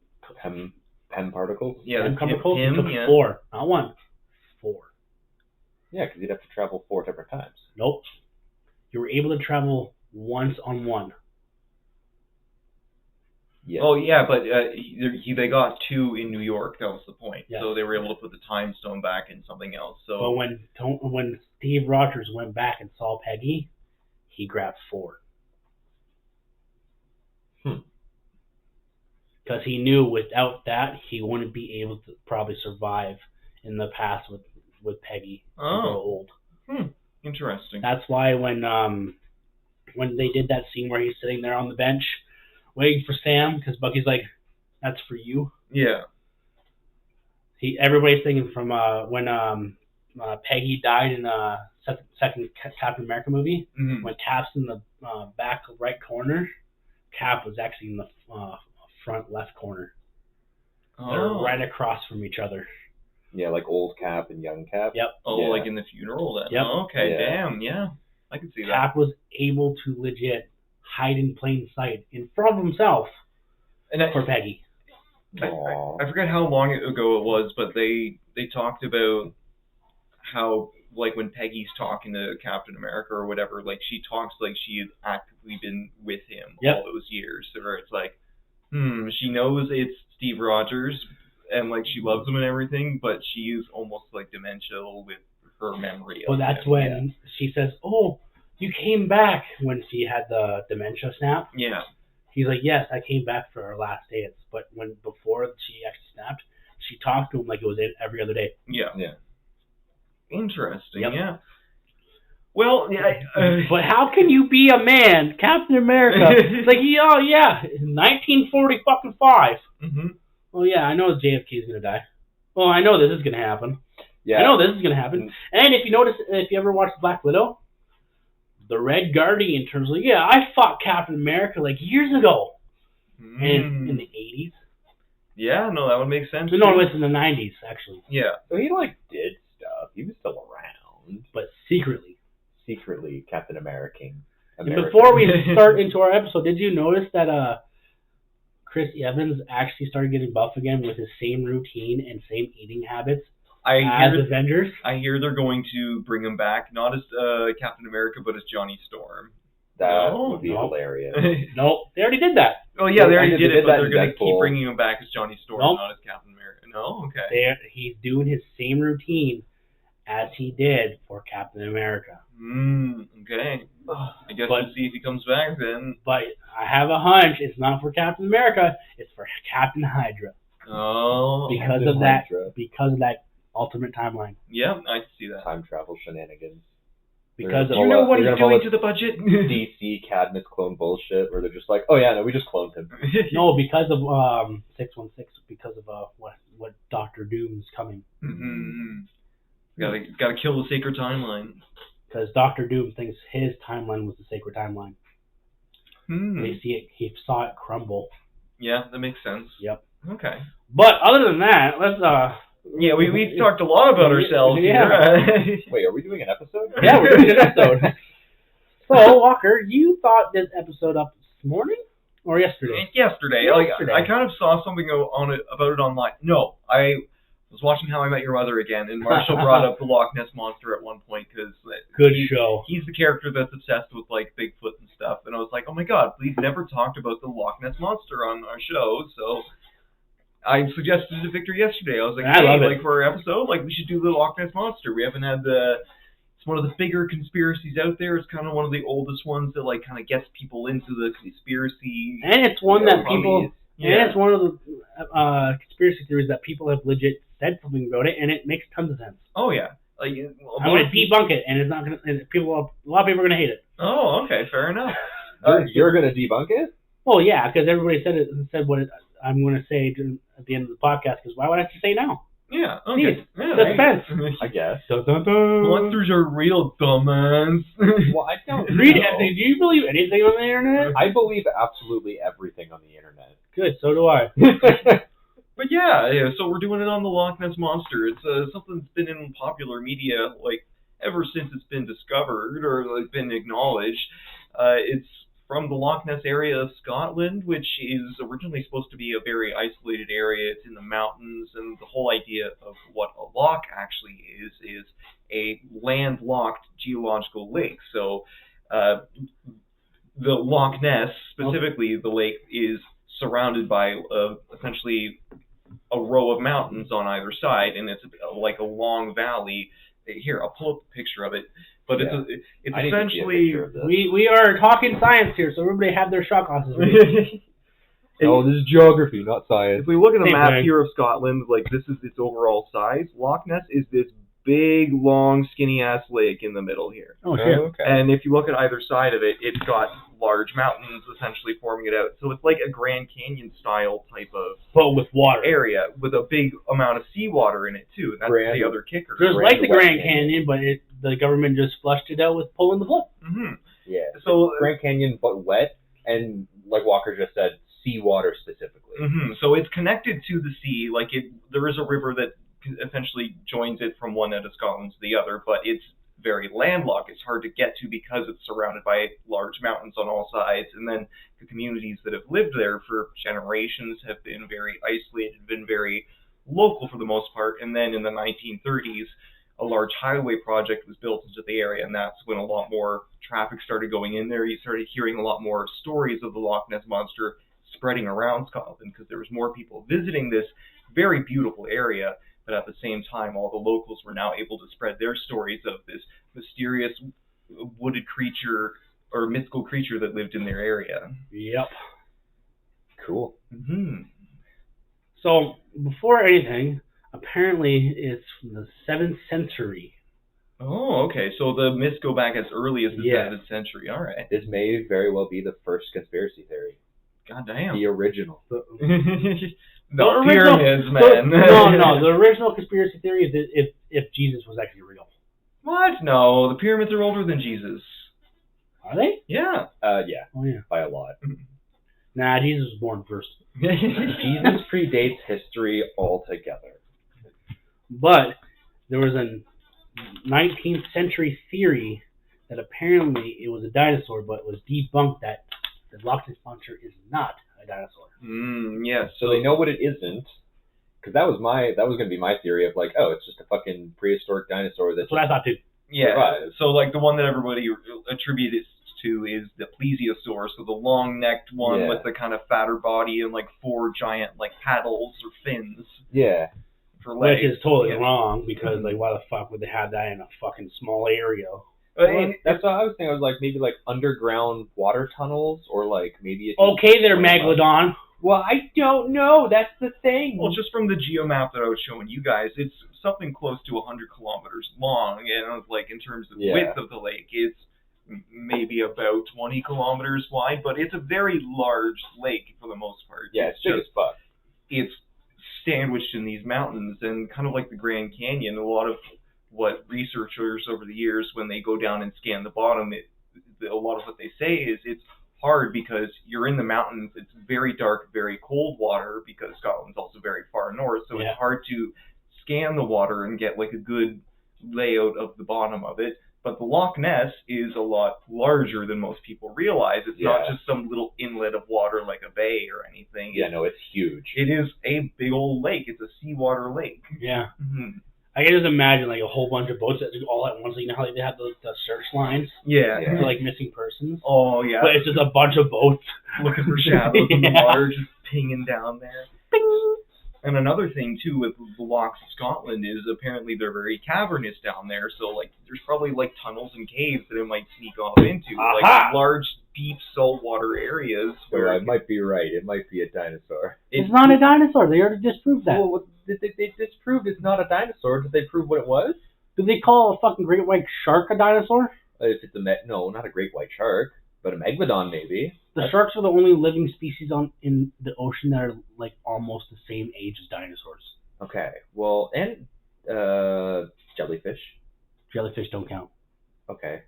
[SPEAKER 3] particles?
[SPEAKER 2] Yeah,
[SPEAKER 1] Pam particles?
[SPEAKER 2] him,
[SPEAKER 1] He took
[SPEAKER 2] yeah.
[SPEAKER 1] 4, not 1. 4.
[SPEAKER 3] Yeah, because you'd have to travel 4 different times.
[SPEAKER 1] Nope. You were able to travel once on 1.
[SPEAKER 3] Yeah.
[SPEAKER 2] Oh yeah, but they got 2 in New York. That was the point.
[SPEAKER 1] Yes.
[SPEAKER 2] So they were able to put the time stone back in something else. So.
[SPEAKER 1] But when Steve Rogers went back and saw Peggy, he grabbed 4. Because he knew without that he wouldn't be able to probably survive in the past with Peggy and grow old.
[SPEAKER 2] Interesting.
[SPEAKER 1] That's why when they did that scene where he's sitting there on the bench waiting for Sam, because Bucky's like, "That's for you."
[SPEAKER 2] Yeah.
[SPEAKER 1] Everybody's thinking from when Peggy died in second Captain America movie.
[SPEAKER 2] Mm-hmm.
[SPEAKER 1] When Cap's in the back right corner, Cap was actually in the front left corner. They're right across from each other.
[SPEAKER 3] Yeah, like old Cap and young Cap.
[SPEAKER 1] Yep.
[SPEAKER 2] Oh,
[SPEAKER 3] Yeah.
[SPEAKER 2] like in the funeral then?
[SPEAKER 1] Yep.
[SPEAKER 2] Oh, okay,
[SPEAKER 3] Yeah.
[SPEAKER 2] damn, yeah. I can see that.
[SPEAKER 1] Cap was able to legit hide in plain sight in front of himself
[SPEAKER 2] And
[SPEAKER 1] for Peggy.
[SPEAKER 3] Aww.
[SPEAKER 2] I forget how long ago it was, but they talked about how, like, when Peggy's talking to Captain America or whatever, like, she talks like she had actively been with him all those years. Where it's like, she knows it's Steve Rogers, and, like, she loves him and everything, but she is almost, like, demential with her memory.
[SPEAKER 1] Well, that's when she says, "Oh, you came back," when she had the dementia snap.
[SPEAKER 2] Yeah.
[SPEAKER 1] He's like, "Yes, I came back for our last dance." But before she actually snapped, she talked to him like it was every other day.
[SPEAKER 2] Yeah.
[SPEAKER 3] Yeah.
[SPEAKER 2] Interesting,
[SPEAKER 1] Yep.
[SPEAKER 2] yeah. Well, yeah.
[SPEAKER 1] But how can you be a man, Captain America? It's like, oh yeah, 1945.
[SPEAKER 2] Mm-hmm.
[SPEAKER 1] Well, yeah, I know JFK is gonna die. Well, I know this is gonna happen.
[SPEAKER 3] Yeah.
[SPEAKER 1] I know this is gonna happen. And if you notice, if you ever watched Black Widow, the Red Guardian turns like, yeah, I fought Captain America like years ago, and in the 80s.
[SPEAKER 2] Yeah, no, that would make sense.
[SPEAKER 1] No, it's in the 90s actually.
[SPEAKER 2] Yeah.
[SPEAKER 3] So he like did stuff. He was still around.
[SPEAKER 1] But secretly.
[SPEAKER 3] Secretly, Captain American.
[SPEAKER 1] And before we start into our episode, did you notice that Chris Evans actually started getting buff again with his same routine and same eating habits as Avengers?
[SPEAKER 2] I hear they're going to bring him back, not as Captain America, but as Johnny Storm.
[SPEAKER 3] That would be hilarious.
[SPEAKER 1] Nope, they already did that.
[SPEAKER 2] Oh yeah, they already
[SPEAKER 3] They
[SPEAKER 2] did it,
[SPEAKER 3] did
[SPEAKER 2] but
[SPEAKER 3] that
[SPEAKER 2] they're
[SPEAKER 3] in
[SPEAKER 2] going to keep
[SPEAKER 3] Deadpool.
[SPEAKER 2] bringing him back as Johnny Storm,
[SPEAKER 1] Nope.
[SPEAKER 2] not as Captain America. No, okay.
[SPEAKER 1] He's doing his same routine as he did for Captain America.
[SPEAKER 2] Okay. I guess we'll see if he comes back then.
[SPEAKER 1] But I have a hunch it's not for Captain America, it's for Captain Hydra.
[SPEAKER 2] Oh.
[SPEAKER 1] Because of that alternate timeline.
[SPEAKER 2] Yeah, I see that.
[SPEAKER 3] Time travel shenanigans.
[SPEAKER 1] Because
[SPEAKER 2] Do you know what he's doing to the budget?
[SPEAKER 3] DC Cadmus clone bullshit, where they're just like, oh yeah, no, we just cloned him.
[SPEAKER 1] No, because of 616, because of what Doctor Doom's coming.
[SPEAKER 2] Gotta kill the sacred timeline.
[SPEAKER 1] Because Doctor Doom thinks his timeline was the sacred timeline. He saw it crumble.
[SPEAKER 2] Yeah, that makes sense.
[SPEAKER 1] Yep.
[SPEAKER 2] Okay.
[SPEAKER 1] But other than that, let's
[SPEAKER 2] Yeah, we talked a lot about ourselves here.
[SPEAKER 3] Wait, are we doing an episode?
[SPEAKER 1] Yeah, we're doing an episode. So, Walker, you thought this episode up this morning or yesterday?
[SPEAKER 2] Yesterday. I kind of saw something about it online. No, I was watching How I Met Your Mother again, and Marshall brought up the Loch Ness Monster at one point because
[SPEAKER 1] show.
[SPEAKER 2] He's the character that's obsessed with like Bigfoot and stuff, and I was like, oh my god, we've never talked about the Loch Ness Monster on our show, so I suggested it to Victor yesterday. I was like, hey, like for our episode, like we should do the Loch Ness Monster. We haven't had it's one of the bigger conspiracies out there. It's kind of one of the oldest ones that like kind of gets people into the conspiracy.
[SPEAKER 1] And it's one that people. Yeah. And it's one of the conspiracy theories that people have legit said something about it, and it makes tons of sense.
[SPEAKER 2] Oh yeah, like
[SPEAKER 1] I'm going to debunk it, and it's not going to. A lot of people are going to hate it.
[SPEAKER 2] Oh, okay, fair enough.
[SPEAKER 3] You're going to debunk it?
[SPEAKER 1] Well, yeah, because everybody said what I'm going to say at the end of the podcast. Because why would I have to say now?
[SPEAKER 2] Yeah, okay.
[SPEAKER 1] Defense.
[SPEAKER 3] I guess.
[SPEAKER 2] Monsters are real, dumbass.
[SPEAKER 3] Well, I don't
[SPEAKER 1] read
[SPEAKER 3] know.
[SPEAKER 1] it. Do you believe anything on the internet?
[SPEAKER 3] I believe absolutely everything on the internet.
[SPEAKER 1] Good, so do I.
[SPEAKER 2] But yeah, so we're doing it on the Loch Ness Monster. It's something that's been in popular media like ever since it's been discovered or like been acknowledged. It's from the Loch Ness area of Scotland, which is originally supposed to be a very isolated area. It's in the mountains, and the whole idea of what a loch actually is a landlocked geological lake. So the Loch Ness, specifically the lake, is surrounded by essentially a row of mountains on either side, and it's like a long valley. Here, I'll pull up a picture of it. But it's essentially...
[SPEAKER 1] We are talking science here, so everybody have their shot glasses ready.
[SPEAKER 3] Oh, this is geography, not science.
[SPEAKER 2] If we look at a
[SPEAKER 1] Same
[SPEAKER 2] map
[SPEAKER 1] thing.
[SPEAKER 2] here of Scotland, like this is its overall size. Loch Ness is this big, long, skinny-ass lake in the middle here.
[SPEAKER 1] Oh, shit.
[SPEAKER 3] Okay.
[SPEAKER 2] And if you look at either side of it, it's got large mountains essentially forming it out. So it's like a Grand Canyon style type of
[SPEAKER 1] But with water.
[SPEAKER 2] area with a big amount of seawater in it too. And that's the other kicker.
[SPEAKER 1] Just
[SPEAKER 3] Grand
[SPEAKER 1] like the
[SPEAKER 3] West
[SPEAKER 1] Grand
[SPEAKER 3] Canyon.
[SPEAKER 1] Canyon, but the government just flushed it out with pulling the plug.
[SPEAKER 2] Mm-hmm.
[SPEAKER 3] Yeah.
[SPEAKER 2] So
[SPEAKER 3] Grand Canyon, but wet, and like Walker just said, seawater specifically.
[SPEAKER 2] Mm-hmm. So it's connected to the sea. Like there is a river that essentially joins it from one end of Scotland to the other, but it's very landlocked. It's hard to get to because it's surrounded by large mountains on all sides, and then the communities that have lived there for generations have been very isolated, been very local for the most part. And then in the 1930s, a large highway project was built into the area, and that's when a lot more traffic started going in there. You started hearing a lot more stories of the Loch Ness Monster spreading around Scotland because there was more people visiting this very beautiful area. But at the same time, all the locals were now able to spread their stories of this mysterious wooded creature or mythical creature that lived in their area.
[SPEAKER 1] Yep.
[SPEAKER 3] Cool.
[SPEAKER 2] Mm-hmm.
[SPEAKER 1] So, before anything, apparently it's from the 7th century.
[SPEAKER 2] Oh, okay. So the myths go back as early as the
[SPEAKER 1] Yeah.
[SPEAKER 2] 7th century. All right.
[SPEAKER 3] This may very well be the first conspiracy theory.
[SPEAKER 2] God damn.
[SPEAKER 3] The original.
[SPEAKER 2] The
[SPEAKER 1] original-
[SPEAKER 2] pyramids, man.
[SPEAKER 1] No. The original conspiracy theory is that if Jesus was actually real.
[SPEAKER 2] What? No, the pyramids are older than Jesus.
[SPEAKER 1] Are they?
[SPEAKER 2] Yeah.
[SPEAKER 3] Yeah,
[SPEAKER 1] Oh, yeah.
[SPEAKER 3] by a lot.
[SPEAKER 1] Nah, Jesus was born first.
[SPEAKER 3] Jesus predates history altogether.
[SPEAKER 1] But there was a 19th century theory that apparently it was a dinosaur, but it was debunked that the Loch Ness Monster is not a dinosaur.
[SPEAKER 2] Yes.
[SPEAKER 3] So they know what it isn't, because that was going to be my theory of like, oh, it's just a fucking prehistoric dinosaur
[SPEAKER 1] That's what I thought too.
[SPEAKER 2] Yeah.
[SPEAKER 3] survives.
[SPEAKER 2] So like the one that everybody attributes to is the plesiosaur, so the long-necked one
[SPEAKER 3] Yeah.
[SPEAKER 2] with the kind of fatter body and like 4 giant like paddles or fins
[SPEAKER 3] Yeah.
[SPEAKER 2] for legs.
[SPEAKER 1] Which is totally
[SPEAKER 2] Yeah.
[SPEAKER 1] wrong, because like why the fuck would they have that in a fucking small area?
[SPEAKER 2] But
[SPEAKER 3] That's what I was thinking. I was like, maybe like underground water tunnels, or like maybe it's
[SPEAKER 1] Okay there, Megalodon.
[SPEAKER 3] Well, I don't know. That's the thing.
[SPEAKER 2] Well, just from the geomap that I was showing you guys, it's something close to 100 kilometers long, and like in terms of
[SPEAKER 3] Yeah.
[SPEAKER 2] width of the lake, it's maybe about 20 kilometers wide, but it's a very large lake for the most part.
[SPEAKER 3] Yeah, it's big as fuck.
[SPEAKER 2] It's sandwiched in these mountains, and kind of like the Grand Canyon, a lot of what researchers over the years, when they go down and scan the bottom, a lot of what they say is it's hard because you're in the mountains, it's very dark, very cold water, because Scotland's also very far north, so
[SPEAKER 1] Yeah.
[SPEAKER 2] it's hard to scan the water and get like a good layout of the bottom of it. But the Loch Ness is a lot larger than most people realize. It's not
[SPEAKER 3] Yeah.
[SPEAKER 2] just some little inlet of water like a bay or anything.
[SPEAKER 3] Yeah, no, it's huge.
[SPEAKER 2] It is a big old lake. It's a seawater lake.
[SPEAKER 1] Yeah.
[SPEAKER 2] Mm-hmm.
[SPEAKER 1] I can just imagine like a whole bunch of boats that do all at once. You know how they have the search lines
[SPEAKER 2] Yeah.
[SPEAKER 1] for like missing persons?
[SPEAKER 2] Oh, yeah.
[SPEAKER 1] But it's just a bunch of boats.
[SPEAKER 2] Looking for shadows in the
[SPEAKER 1] Yeah.
[SPEAKER 2] water, just pinging down there. And another thing, too, with the lochs of Scotland is apparently they're very cavernous down there. So, like, there's probably, like, tunnels and caves that it might sneak off into.
[SPEAKER 1] Aha!
[SPEAKER 2] Like, large, deep, saltwater areas.
[SPEAKER 3] So
[SPEAKER 2] Where
[SPEAKER 3] I might be right. It might be a dinosaur.
[SPEAKER 1] It's not a dinosaur. They already disproved that.
[SPEAKER 3] Well, they disproved it's not a dinosaur. Did they prove what it was?
[SPEAKER 1] Do they call a fucking great white shark a dinosaur?
[SPEAKER 3] If it's no, not a great white shark, but a megalodon maybe.
[SPEAKER 1] The sharks are the only living species in the ocean that are like almost the same age as dinosaurs.
[SPEAKER 3] Okay. Well, and jellyfish.
[SPEAKER 1] Jellyfish don't count
[SPEAKER 3] Okay.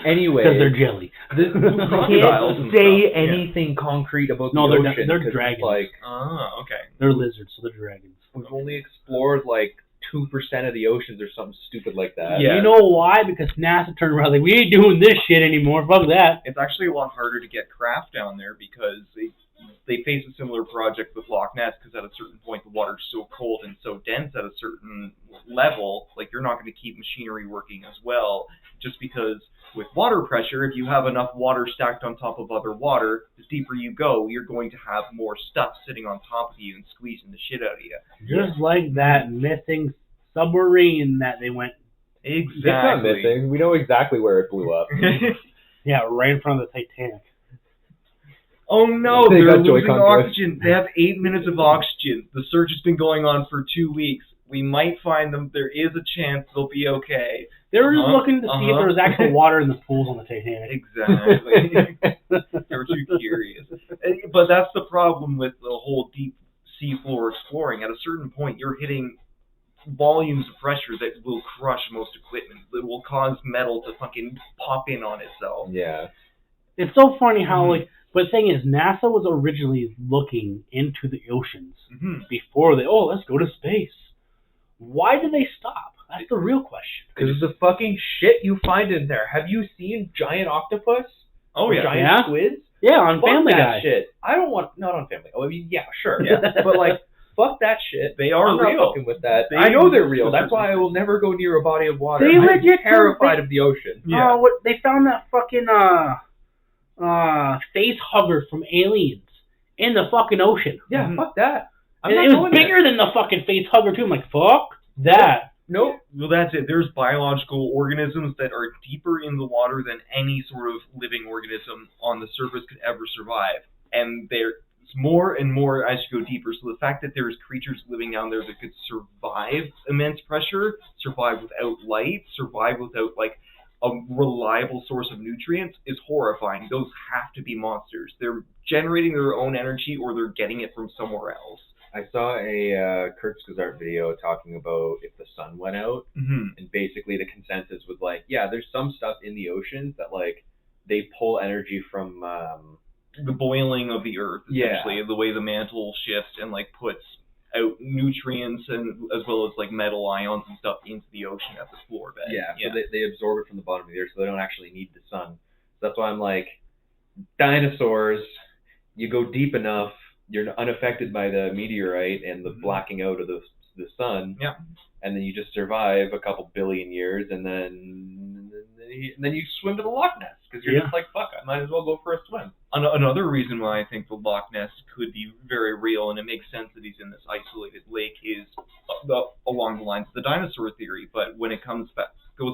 [SPEAKER 3] Anyway,
[SPEAKER 1] because they're jelly.
[SPEAKER 2] Crocodiles and
[SPEAKER 3] can't say
[SPEAKER 2] stuff, yeah.
[SPEAKER 3] anything concrete about
[SPEAKER 1] No,
[SPEAKER 3] the
[SPEAKER 1] they're
[SPEAKER 3] ocean.
[SPEAKER 1] they're
[SPEAKER 3] 'cause it's
[SPEAKER 1] dragons.
[SPEAKER 3] Like,
[SPEAKER 2] Ah, okay.
[SPEAKER 1] They're lizards, so they're dragons.
[SPEAKER 3] We've only explored like 2% of the oceans or something stupid like that.
[SPEAKER 2] Yeah.
[SPEAKER 1] You know why? Because NASA turned around like, we ain't doing this shit anymore. Fuck that.
[SPEAKER 2] It's actually a lot harder to get craft down there because they face a similar project with Loch Ness because at a certain point the water's so cold and so dense at a certain level, like you're not going to keep machinery working as well just because with water pressure, if you have enough water stacked on top of other water, the deeper you go, you're going to have more stuff sitting on top of you and squeezing the shit out of you.
[SPEAKER 1] Just like that missing submarine that they went.
[SPEAKER 2] Exactly.
[SPEAKER 3] It's not missing. We know exactly where it blew up.
[SPEAKER 1] Yeah, right in front of the Titanic.
[SPEAKER 2] Oh no,
[SPEAKER 3] They
[SPEAKER 2] they're
[SPEAKER 3] got
[SPEAKER 2] losing
[SPEAKER 3] Joy-Con drift.
[SPEAKER 2] oxygen. They have 8 minutes of oxygen. The search has been going on for 2 weeks. We might find them. There is a chance they'll be okay.
[SPEAKER 1] They were just looking to see if there was actual water in the pools on the Titanic.
[SPEAKER 2] Exactly. They were too curious. But that's the problem with the whole deep sea floor exploring. At a certain point, you're hitting volumes of pressure that will crush most equipment. That will cause metal to fucking pop in on itself.
[SPEAKER 3] Yeah.
[SPEAKER 1] It's so funny how, like, but the thing is, NASA was originally looking into the oceans before let's go to space. Why did they stop? That's the real question.
[SPEAKER 3] Because of the fucking shit you find in there. Have you seen giant octopus?
[SPEAKER 2] Oh, yeah.
[SPEAKER 3] Giant squids?
[SPEAKER 1] Yeah, on
[SPEAKER 3] Fuck
[SPEAKER 1] Family
[SPEAKER 3] that
[SPEAKER 1] Guy.
[SPEAKER 3] shit. I don't want... Not on Family Guy. I mean, yeah, sure. Yeah. But, like, fuck that shit.
[SPEAKER 2] They are
[SPEAKER 3] I'm not
[SPEAKER 2] real.
[SPEAKER 3] fucking with that.
[SPEAKER 2] They
[SPEAKER 3] I know they're real.
[SPEAKER 2] exist.
[SPEAKER 3] That's why I will never go near a body of water.
[SPEAKER 1] They
[SPEAKER 3] I'm
[SPEAKER 1] legit
[SPEAKER 3] terrified of the ocean.
[SPEAKER 2] Yeah.
[SPEAKER 1] They found that fucking face hugger from Aliens in the fucking ocean.
[SPEAKER 3] Yeah, fuck that. I'm
[SPEAKER 1] And
[SPEAKER 3] not
[SPEAKER 1] it was
[SPEAKER 3] going
[SPEAKER 1] bigger than the fucking face hugger too. I'm like, fuck that.
[SPEAKER 3] Nope.
[SPEAKER 2] Well, that's it. There's biological organisms that are deeper in the water than any sort of living organism on the surface could ever survive. And there's more and more as you go deeper. So the fact that there's creatures living down there that could survive immense pressure, survive without light, survive without, like, a reliable source of nutrients is horrifying. Those have to be monsters. They're generating their own energy or they're getting it from somewhere else.
[SPEAKER 3] I saw a Kurt Skazart video talking about if the sun went out, and basically the consensus was like, yeah, there's some stuff in the oceans that, like, they pull energy from...
[SPEAKER 2] the boiling of the earth, essentially, the way the mantle shifts and, like, puts out nutrients and as well as, like, metal ions and stuff into the ocean at the floor bed.
[SPEAKER 3] So they absorb it from the bottom of the earth, so they don't actually need the sun. So that's why I'm like, dinosaurs, you go deep enough, you're unaffected by the meteorite and the blacking out of the sun, and then you just survive a couple billion years, and then you swim to the Loch Ness, because you're just like, fuck, I might as well go for a swim.
[SPEAKER 2] Another reason why I think the Loch Ness could be very real, and it makes sense that he's in this isolated lake, is along the lines of the dinosaur theory. But when it goes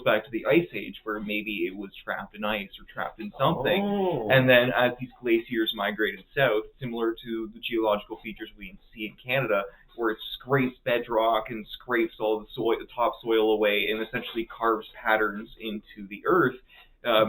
[SPEAKER 2] back to the Ice Age, where maybe it was trapped in ice or trapped in something, and then as these glaciers migrated south, similar to the geological features we see in Canada, where it scrapes bedrock and scrapes all the topsoil away and essentially carves patterns into the earth,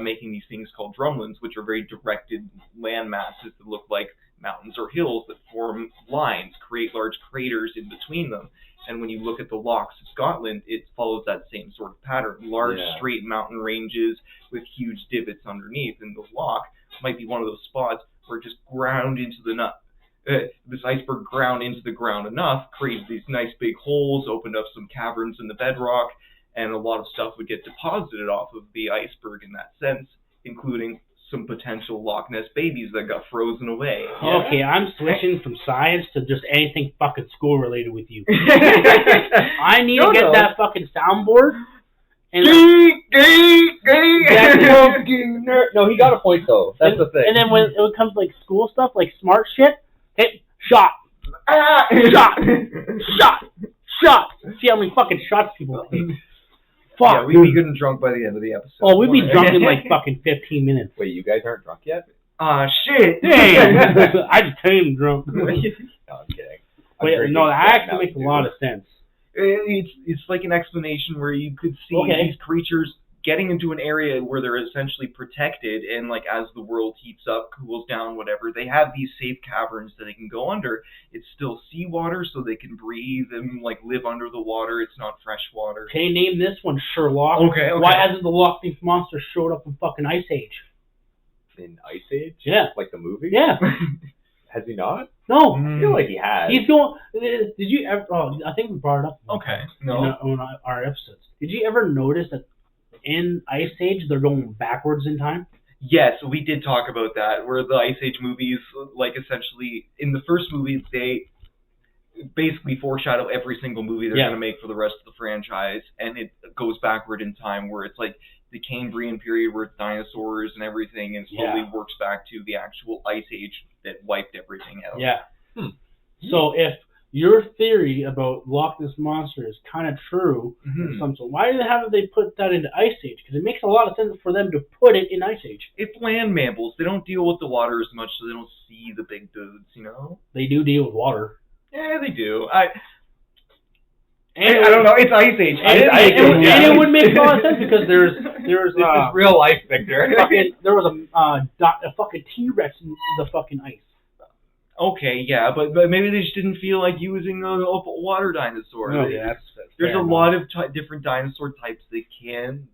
[SPEAKER 2] making these things called drumlins, which are very directed land masses that look like mountains or hills that form lines, create large craters in between them. And when you look at the lochs of Scotland, it follows that same sort of pattern. Large, straight mountain ranges with huge divots underneath. And the loch might be one of those spots where it just ground into this iceberg ground into the ground enough, created these nice big holes, opened up some caverns in the bedrock, and a lot of stuff would get deposited off of the iceberg in that sense, including some potential Loch Ness babies that got frozen away.
[SPEAKER 1] Okay, I'm switching from science to just anything fucking school related with you. I need to get that fucking soundboard. And
[SPEAKER 3] No, he got a point though. That's the thing.
[SPEAKER 1] And then when it comes to, like, school stuff, like smart shit, hey, shot. Shot. See how many fucking shots people take. Fuck.
[SPEAKER 2] Yeah, we'd be good and drunk by the end of the episode.
[SPEAKER 1] Oh, we'd be drunk in like fucking 15 minutes.
[SPEAKER 3] Wait, you guys aren't drunk yet?
[SPEAKER 2] Shit.
[SPEAKER 1] Damn. I just came drunk.
[SPEAKER 3] No, I'm kidding.
[SPEAKER 1] Wait, no, that actually makes a lot of sense.
[SPEAKER 2] It's like an explanation where you could see these creatures getting into an area where they're essentially protected, and like as the world heats up, cools down, whatever, they have these safe caverns that they can go under. It's still seawater, so they can breathe and like live under the water. It's not fresh water.
[SPEAKER 1] Okay, name this one Sherlock.
[SPEAKER 2] Okay.
[SPEAKER 1] Why hasn't the Loch Ness Monster showed up in fucking Ice Age?
[SPEAKER 3] In Ice Age?
[SPEAKER 1] Yeah.
[SPEAKER 3] Like the movie?
[SPEAKER 1] Yeah.
[SPEAKER 3] Has he not?
[SPEAKER 1] No.
[SPEAKER 3] I feel like he has.
[SPEAKER 1] He's going. Did you ever? Oh, I think we brought it up.
[SPEAKER 2] Okay.
[SPEAKER 1] In
[SPEAKER 2] No.
[SPEAKER 1] our episodes. Did you ever notice that in Ice Age they're going backwards in time?
[SPEAKER 2] Yes, we did talk about that, where the Ice Age movies, like, essentially, in the first movie, they basically foreshadow every single movie they're going to make for the rest of the franchise, and it goes backward in time, where it's like the Cambrian period where it's dinosaurs and everything, and slowly works back to the actual Ice Age that wiped everything out.
[SPEAKER 1] Yeah. So if your theory about Loch Ness Monster is kind of true, so why haven't they put that into Ice Age? Because it makes a lot of sense for them to put it in Ice Age.
[SPEAKER 2] It's land mammals. They don't deal with the water as much, so they don't see the big dudes, you know?
[SPEAKER 1] They do deal with water.
[SPEAKER 2] Yeah, they do. I don't know. It's Ice Age.
[SPEAKER 1] And it would make a lot of sense because there's
[SPEAKER 3] this is real life, Victor.
[SPEAKER 1] There was a fucking T-Rex in the fucking ice.
[SPEAKER 2] Okay, yeah, but maybe they just didn't feel like using a water dinosaur.
[SPEAKER 1] No,
[SPEAKER 2] there's a lot of different dinosaur types they can't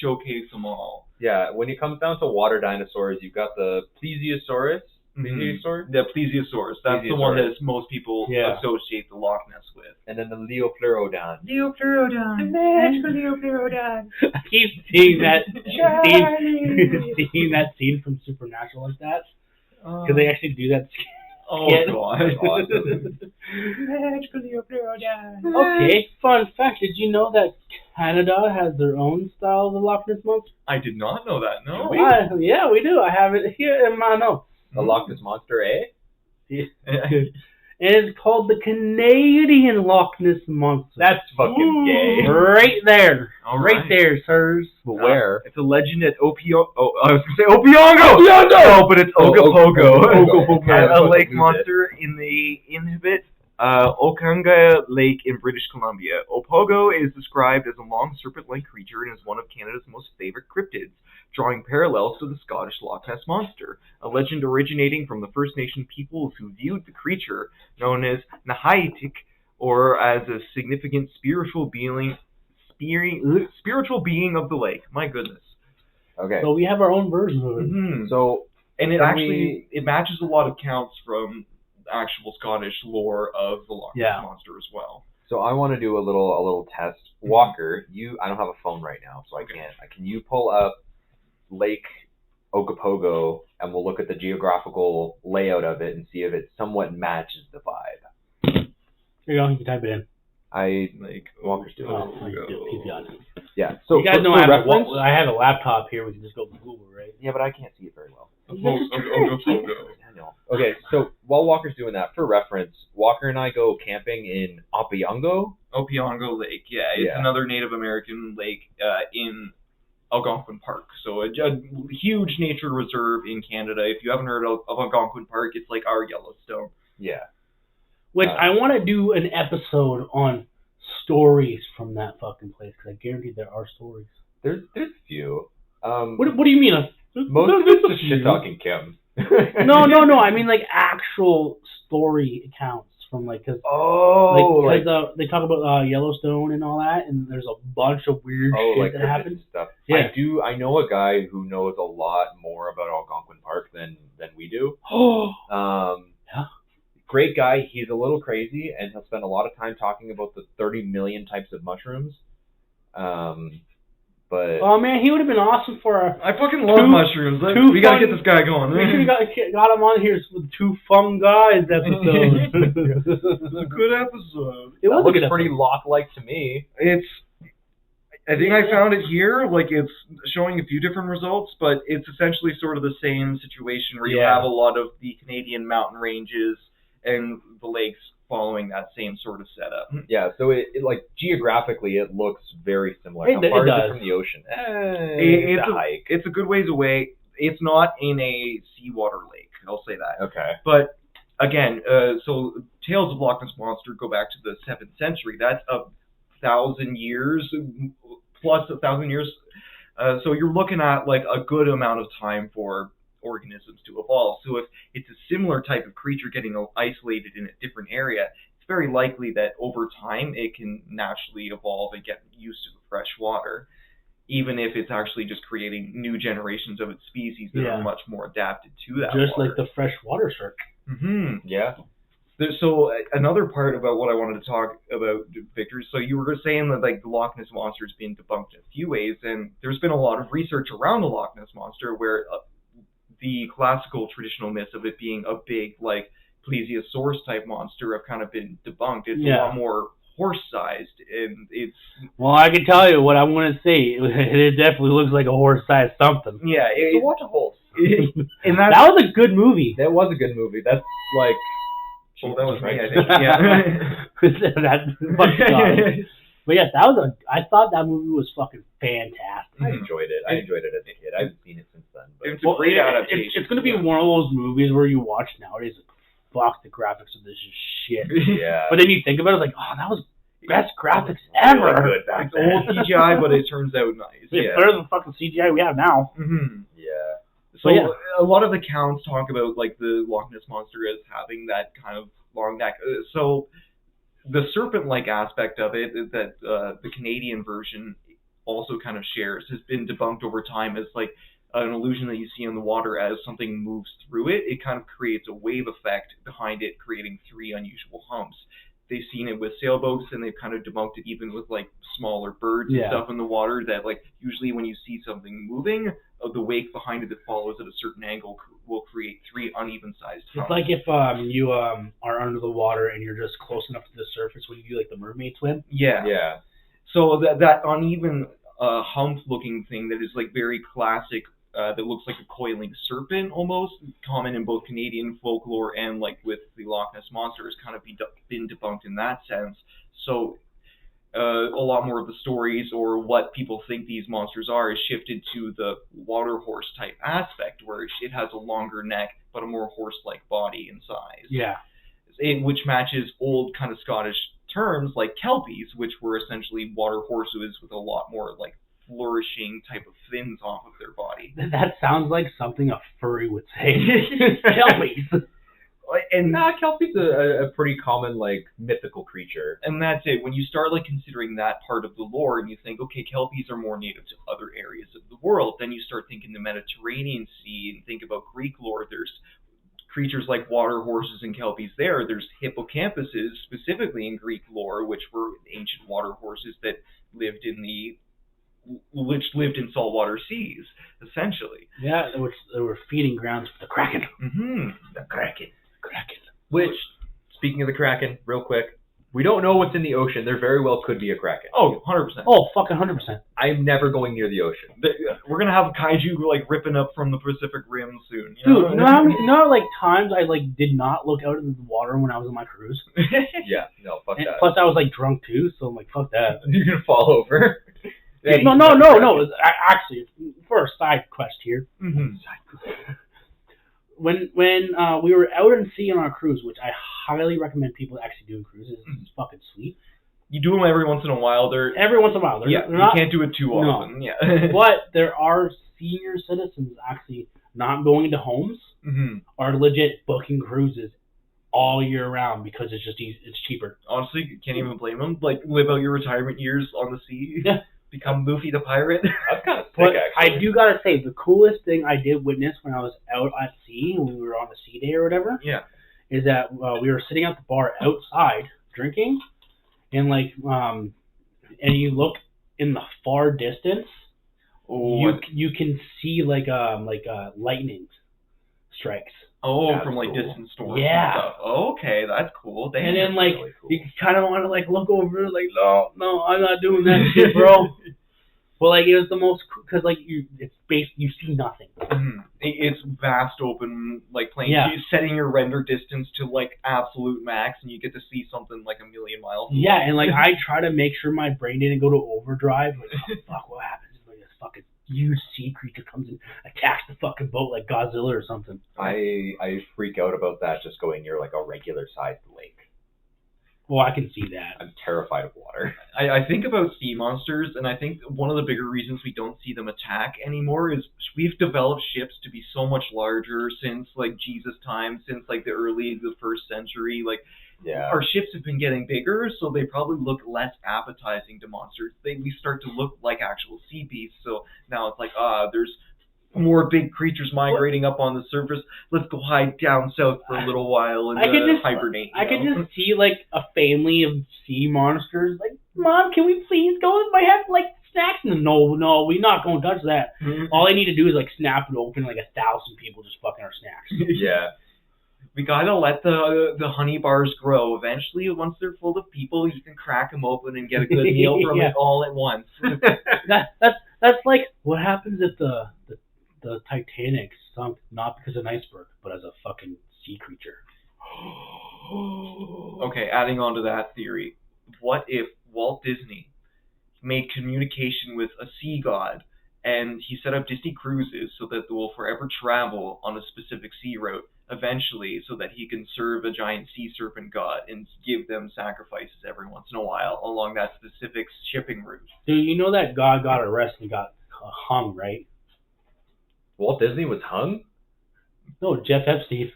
[SPEAKER 2] showcase them all.
[SPEAKER 3] Yeah, when it comes down to water dinosaurs, you've got the Plesiosaurus. Plesiosaur?
[SPEAKER 2] The Plesiosaurus. That's the one that most people associate the Loch Ness with.
[SPEAKER 3] And then the Leopleurodon.
[SPEAKER 2] The magical Leopleurodon.
[SPEAKER 1] I keep seeing that scene from Supernatural like that. Because they actually do that.
[SPEAKER 2] Oh, God.
[SPEAKER 3] Awesome.
[SPEAKER 1] Okay, fun fact. Did you know that Canada has their own style of the Loch Ness Monster?
[SPEAKER 2] I did not know that, no.
[SPEAKER 1] Yeah, we do. I have it here in my notes.
[SPEAKER 3] The Loch Ness Monster, eh?
[SPEAKER 1] Yeah. It's called the Canadian Loch Ness Monster.
[SPEAKER 3] That's fucking gay.
[SPEAKER 1] Right there.
[SPEAKER 2] All
[SPEAKER 1] right there, sirs.
[SPEAKER 3] But where?
[SPEAKER 2] It's a legend at I was going to say Opiongo! No, but it's Ogopogo.
[SPEAKER 3] Ogopogo.
[SPEAKER 2] A lake monster in the inhabit Okanga Lake in British Columbia. Opogo is described as a long serpent-like creature and is one of Canada's most favorite cryptids, drawing parallels to the Scottish Loch Ness Monster, a legend originating from the First Nation peoples who viewed the creature, known as Nahaitik, or as a significant spiritual being of the lake. My goodness.
[SPEAKER 3] Okay.
[SPEAKER 1] So we have our own version of it.
[SPEAKER 2] Mm-hmm.
[SPEAKER 3] So,
[SPEAKER 2] and it matches a lot of counts from actual Scottish lore of the Loch Ness Monster as well.
[SPEAKER 3] So I want to do a little test. Walker, I don't have a phone right now, so I can't. Can you pull up Lake Ogopogo, and we'll look at the geographical layout of it and see if it somewhat matches the vibe.
[SPEAKER 1] Here you go. You can type it in.
[SPEAKER 3] Walker's doing
[SPEAKER 1] it.
[SPEAKER 3] Yeah. So
[SPEAKER 1] you guys know I have a laptop here. We can just go to Google, right?
[SPEAKER 3] Yeah, but I can't see it very well.
[SPEAKER 2] Ogopogo.
[SPEAKER 3] I know. Okay, so while Walker's doing that, for reference, Walker and I go camping in Opiongo
[SPEAKER 2] Lake. Yeah, it's another Native American lake in Algonquin Park. So a huge nature reserve in Canada. If you haven't heard of Algonquin Park, it's like our Yellowstone.
[SPEAKER 3] Yeah.
[SPEAKER 1] Which I want to do an episode on stories from that fucking place, because I guarantee there are stories.
[SPEAKER 3] There's a few.
[SPEAKER 1] What do you mean?
[SPEAKER 3] Most of it's just shit talking Kim.
[SPEAKER 1] No. I mean like actual story accounts from like because they talk about Yellowstone and all that, and there's a bunch of weird shit that happens.
[SPEAKER 3] Stuff.
[SPEAKER 1] Yeah.
[SPEAKER 3] I know a guy who knows a lot more about Algonquin Park than we do.
[SPEAKER 1] Yeah.
[SPEAKER 3] Great guy. He's a little crazy, and he'll spend a lot of time talking about the 30 million types of mushrooms. But
[SPEAKER 1] oh man, he would have been awesome for
[SPEAKER 2] I fucking love mushrooms. We gotta get this guy going.
[SPEAKER 1] We should have got him on here with 2 fun guys episode.
[SPEAKER 2] It's a good episode.
[SPEAKER 3] It looks pretty Loch-like to me.
[SPEAKER 2] I think I found it here. Like, it's showing a few different results, but it's essentially sort of the same situation where you have a lot of the Canadian mountain ranges and the lakes following that same sort of setup.
[SPEAKER 3] Yeah, so it like geographically it looks very similar.
[SPEAKER 1] How far is it
[SPEAKER 3] from the ocean?
[SPEAKER 2] It's a good ways away. It's not in a seawater lake, I'll say that.
[SPEAKER 3] Okay.
[SPEAKER 2] But again, so Tales of Loch Ness Monster go back to the 7th century. That's 1,000 years, plus 1,000 years. So you're looking at like a good amount of time for organisms to evolve. So if it's a similar type of creature getting isolated in a different area, it's very likely that over time it can naturally evolve and get used to the fresh water, even if it's actually just creating new generations of its species that are much more adapted to that
[SPEAKER 1] just
[SPEAKER 2] water.
[SPEAKER 1] like the freshwater shark.
[SPEAKER 3] Yeah.
[SPEAKER 2] So another part about what I wanted to talk about, Victor. So you were saying that like the Loch Ness Monster has been debunked in a few ways, and there's been a lot of research around the Loch Ness Monster where the classical traditional myths of it being a big like plesiosaurus type monster have kind of been debunked. It's a lot more horse-sized, and it's...
[SPEAKER 1] Well, I can tell you what I'm going to say. It definitely looks like a horse-sized something.
[SPEAKER 2] Yeah,
[SPEAKER 3] It's a water horse.
[SPEAKER 2] And
[SPEAKER 1] that was a good movie.
[SPEAKER 3] That was a good movie. That's like...
[SPEAKER 2] Well, that was
[SPEAKER 3] right.
[SPEAKER 2] me, I think. Yeah.
[SPEAKER 1] That fucking But yes, I thought that movie was fucking fantastic.
[SPEAKER 3] I enjoyed it. I enjoyed it as a kid. I haven't seen it since then. But
[SPEAKER 2] It's a great adaptation.
[SPEAKER 1] It's going to be one of those movies where you watch nowadays, like, fuck, the graphics of this is shit.
[SPEAKER 3] Yeah.
[SPEAKER 1] But then you think about it, like, oh, that was best graphics ever.
[SPEAKER 3] Really good back
[SPEAKER 2] It's
[SPEAKER 3] then.
[SPEAKER 2] old CGI, but it turns out nice.
[SPEAKER 1] It's better than fucking CGI we have now.
[SPEAKER 2] Mm-hmm.
[SPEAKER 3] Yeah.
[SPEAKER 2] So
[SPEAKER 1] yeah.
[SPEAKER 2] a lot of the accounts talk about like the Loch Ness Monster as having that kind of long neck. So the serpent-like aspect of it that the Canadian version also kind of shares has been debunked over time as like an illusion that you see in the water as something moves through it. It kind of creates a wave effect behind it, creating three unusual humps. They've seen it with sailboats, and they've kind of debunked it even with like smaller birds and stuff in the water. That like usually when you see something moving, the wake behind it that follows at a certain angle will create three uneven-sized humps.
[SPEAKER 1] It's like if you are under the water and you're just close enough to the surface when you do like the mermaid swim.
[SPEAKER 2] Yeah.
[SPEAKER 3] Yeah.
[SPEAKER 2] So that uneven hump-looking thing that is like very classic. That looks like a coiling serpent almost, common in both Canadian folklore and like with the Loch Ness Monster, has kind of been debunked in that sense. So a lot more of the stories or what people think these monsters are is shifted to the water horse type aspect, where it has a longer neck but a more horse-like body and size.
[SPEAKER 1] Yeah.
[SPEAKER 2] Which matches old kind of Scottish terms like kelpies, which were essentially water horses with a lot more like flourishing type of fins off of their body.
[SPEAKER 1] That sounds like something a furry would say. Kelpies.
[SPEAKER 2] And
[SPEAKER 3] Kelpie's a pretty common like mythical creature.
[SPEAKER 2] And that's it. When you start like considering that part of the lore, and you think, okay, kelpies are more native to other areas of the world, then you start thinking the Mediterranean Sea and think about Greek lore. There's creatures like water horses and kelpies there. There's hippocampuses specifically in Greek lore, which were ancient water horses that lived in saltwater seas, essentially.
[SPEAKER 1] Yeah, they were feeding grounds for the Kraken.
[SPEAKER 2] Mm-hmm.
[SPEAKER 3] The Kraken. Which, speaking of the Kraken, real quick, we don't know what's in the ocean. There very well could be a Kraken.
[SPEAKER 2] Oh, 100%.
[SPEAKER 1] Oh, fucking 100%.
[SPEAKER 3] I'm never going near the ocean.
[SPEAKER 2] We're gonna have kaiju like ripping up from the Pacific Rim soon.
[SPEAKER 1] Dude, you know how many like times I like did not look out into the water when I was on my cruise?
[SPEAKER 3] Yeah, no, fuck
[SPEAKER 1] And
[SPEAKER 3] that.
[SPEAKER 1] plus I was like drunk too, so I'm like, fuck that.
[SPEAKER 3] You're gonna fall over.
[SPEAKER 1] No. Actually, for a side quest here.
[SPEAKER 2] Mm-hmm.
[SPEAKER 1] When we were out in sea on our cruise, which I highly recommend people actually doing cruises, it's fucking sweet.
[SPEAKER 2] You do them every once in a while.
[SPEAKER 1] Every once in a while. They're
[SPEAKER 2] You
[SPEAKER 1] not,
[SPEAKER 2] can't do it too often.
[SPEAKER 1] No.
[SPEAKER 2] Yeah.
[SPEAKER 1] But there are senior citizens actually not going into homes,
[SPEAKER 2] Mm-hmm.
[SPEAKER 1] are legit booking cruises all year round because it's just it's cheaper.
[SPEAKER 2] Honestly, can't even blame them. Like, live out your retirement years on the sea.
[SPEAKER 1] Yeah.
[SPEAKER 2] Become Luffy the pirate.
[SPEAKER 3] That's kind of sick,
[SPEAKER 1] But
[SPEAKER 3] actually.
[SPEAKER 1] I do gotta say, the coolest thing I did witness when I was out at sea, when we were on the sea day or whatever,
[SPEAKER 2] Yeah.
[SPEAKER 1] is that we were sitting at the bar outside drinking, and like and you look in the far distance, you can see like lightning strikes.
[SPEAKER 2] Oh,
[SPEAKER 3] That's
[SPEAKER 2] from like
[SPEAKER 3] cool.
[SPEAKER 2] distant storms
[SPEAKER 1] Yeah.
[SPEAKER 2] and stuff. Oh, okay, that's cool. Damn.
[SPEAKER 1] And then like
[SPEAKER 3] really cool.
[SPEAKER 1] you kind of want to like look over, like no, I'm not doing that shit, bro. But like it was the most, because like you see nothing.
[SPEAKER 2] Mhm. It's vast open like plains.
[SPEAKER 1] Yeah.
[SPEAKER 2] You're setting your render distance to like absolute max, and you get to see something like a million miles.
[SPEAKER 1] Yeah, and like I try to make sure my brain didn't go to overdrive. Like, oh, fuck, what happens if like this fucking huge sea creature comes and attacks the fucking boat like Godzilla or something?
[SPEAKER 3] I freak out about that just going near like a regular sized lake.
[SPEAKER 1] Well, I can see that.
[SPEAKER 3] I'm terrified of water.
[SPEAKER 2] I think about sea monsters, and I think one of the bigger reasons we don't see them attack anymore is we've developed ships to be so much larger since like Jesus' time, since like the first century. Like,
[SPEAKER 3] Yeah.
[SPEAKER 2] our ships have been getting bigger, so they probably look less appetizing to monsters. We start to look like actual sea beasts. So now it's like, there's more big creatures migrating up on the surface. Let's go hide down south for a little while and hibernate.
[SPEAKER 1] I could just see like a family of sea monsters. Like, Mom, can we please go? I have like snacks. No, we're not going to touch that.
[SPEAKER 2] Mhm.
[SPEAKER 1] All I need to do is like snap it open. Like 1,000 people just fucking our snacks.
[SPEAKER 3] Yeah.
[SPEAKER 2] We gotta let the honey bars grow. Eventually, once they're full of people, you can crack them open and get a good meal from it all at once.
[SPEAKER 1] That's like what happens if the Titanic sunk not because of an iceberg, but as a fucking sea creature.
[SPEAKER 2] Okay, adding on to that theory, what if Walt Disney made communication with a sea god and he set up Disney cruises so that they will forever travel on a specific sea route eventually so that he can serve a giant sea serpent god and give them sacrifices every once in a while along that specific shipping route?
[SPEAKER 1] Dude, you know that god got arrested and got hung, right?
[SPEAKER 3] Walt Disney was hung?
[SPEAKER 1] No, Jeff Epstein.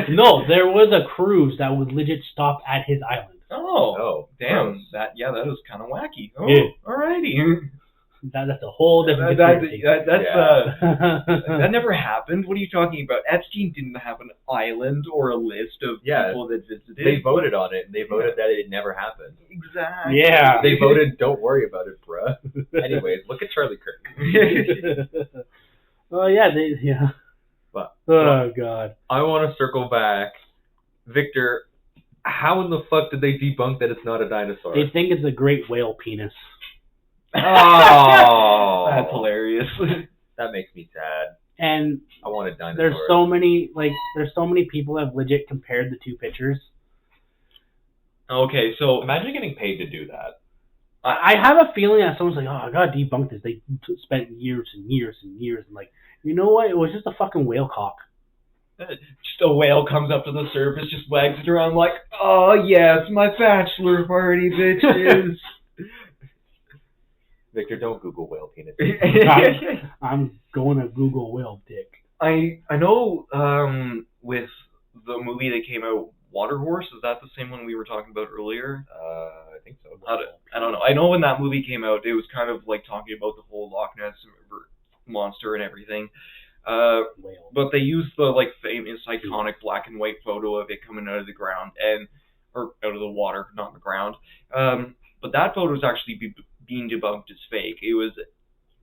[SPEAKER 1] No, there was a cruise that would legit stop at his island.
[SPEAKER 2] Oh, damn.
[SPEAKER 3] Gross.
[SPEAKER 2] That was kind of wacky. Oh,
[SPEAKER 1] Yeah.
[SPEAKER 2] alrighty.
[SPEAKER 1] That's a whole different
[SPEAKER 2] That
[SPEAKER 1] conspiracy.
[SPEAKER 2] never happened. What are you talking about? Epstein didn't have an island or a list of people that visited.
[SPEAKER 3] They voted on it, and they voted that it never happened.
[SPEAKER 2] Exactly.
[SPEAKER 1] Yeah.
[SPEAKER 3] They voted, don't worry about it, bruh. Anyways, look at Charlie Kirk.
[SPEAKER 1] Oh, yeah, yeah.
[SPEAKER 3] But
[SPEAKER 1] Oh, God.
[SPEAKER 3] I want to circle back. Victor, how in the fuck did they debunk that it's not a dinosaur?
[SPEAKER 1] They think it's a great whale penis.
[SPEAKER 3] Oh,
[SPEAKER 2] That's hilarious.
[SPEAKER 3] That makes me sad.
[SPEAKER 1] And
[SPEAKER 3] I want a dinosaur.
[SPEAKER 1] there's so many people that have legit compared the two pictures.
[SPEAKER 2] Okay, so
[SPEAKER 3] Imagine getting paid to do that.
[SPEAKER 1] I have a feeling that someone's like, oh, I gotta debunk this. They spent years and years and years. And like, you know what? It was just a fucking whale cock.
[SPEAKER 2] just a whale comes up to the surface, just wags it around like, oh yes, my bachelor party, bitches.
[SPEAKER 3] Victor, don't Google whale penis.
[SPEAKER 1] I'm going to Google whale dick.
[SPEAKER 2] I know with the movie that came out, Waterhorse, is that the same one we were talking about earlier?
[SPEAKER 3] I think so.
[SPEAKER 2] I don't know. I know when that movie came out, it was kind of like talking about the whole Loch Ness Monster and everything.
[SPEAKER 1] Whale.
[SPEAKER 2] But they used the like famous iconic black and white photo of it coming out of the ground or out of the water, not the ground. But that photo is actually being debunked as fake. It was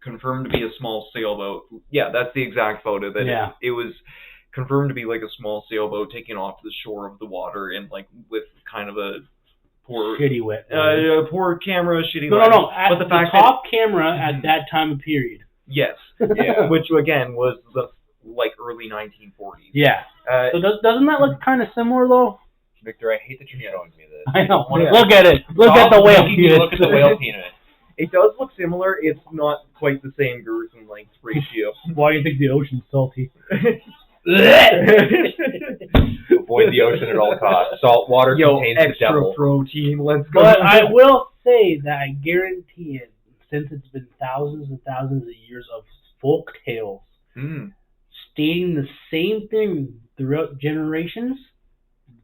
[SPEAKER 2] confirmed to be a small sailboat. Yeah, that's the exact photo. It was confirmed to be like a small sailboat taken off the shore of the water and like with kind of a poor
[SPEAKER 1] shitty wet.
[SPEAKER 2] Poor camera, shitty.
[SPEAKER 1] No. At
[SPEAKER 2] But
[SPEAKER 1] the
[SPEAKER 2] fact
[SPEAKER 1] top camera at that time of period.
[SPEAKER 2] Yes. Yeah. Which again was the like early 1940s.
[SPEAKER 1] Yeah. So doesn't that look kind of similar though?
[SPEAKER 3] Victor, I hate that you're showing me this.
[SPEAKER 1] I know.
[SPEAKER 2] Yeah.
[SPEAKER 1] Look at it. Look at the whale penis.
[SPEAKER 3] Look at the whale penis.
[SPEAKER 2] It does look similar. It's not quite the same girth and length ratio.
[SPEAKER 1] Why do you think the ocean's salty?
[SPEAKER 3] Avoid the ocean at all costs. Salt water contains the
[SPEAKER 2] extra
[SPEAKER 3] devil.
[SPEAKER 2] protein. Let's go.
[SPEAKER 1] But I will say that I guarantee it, since it's been thousands and thousands of years of folk tales stating the same thing throughout generations,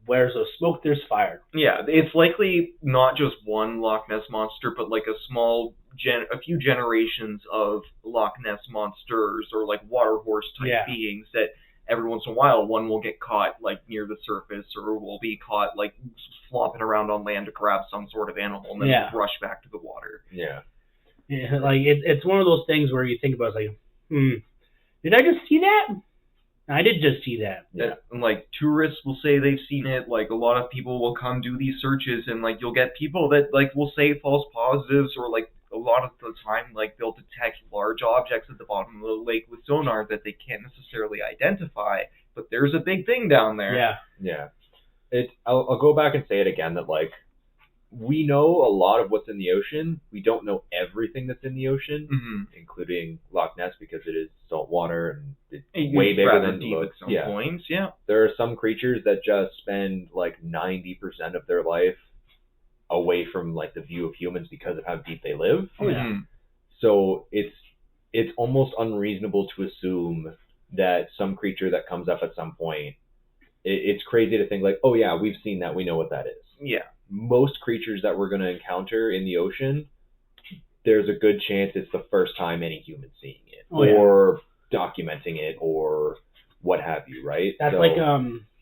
[SPEAKER 1] where's there's smoke, there's fire.
[SPEAKER 2] Yeah, it's likely not just one Loch Ness Monster, but like a few generations of Loch Ness Monsters or like water horse type beings that every once in a while one will get caught like near the surface or will be caught like flopping around on land to grab some sort of animal and then rush back to the water.
[SPEAKER 3] Yeah.
[SPEAKER 1] Yeah, like it's one of those things where you think about it, like, did I just see that? I did just see that.
[SPEAKER 2] Yeah. And like tourists will say they've seen it. Like a lot of people will come do these searches, and like you'll get people that like will say false positives, or like a lot of the time like they'll detect large objects at the bottom of the lake with sonar that they can't necessarily identify, but there's a big thing down there.
[SPEAKER 3] Yeah. I'll go back and say it again that like we know a lot of what's in the ocean. We don't know everything that's in the ocean, including Loch Ness because it is salt water and it's way bigger than
[SPEAKER 2] deep at some points. Yeah.
[SPEAKER 3] There are some creatures that just spend like 90% of their life away from like the view of humans because of how deep they live. So it's almost unreasonable to assume that some creature that comes up at some point, it's crazy to think like, oh yeah, we've seen that, we know what that is.
[SPEAKER 2] Yeah.
[SPEAKER 3] Most creatures that we're going to encounter in the ocean, there's a good chance it's the first time any human's seeing it, or documenting it, or what have you, right?
[SPEAKER 1] That's like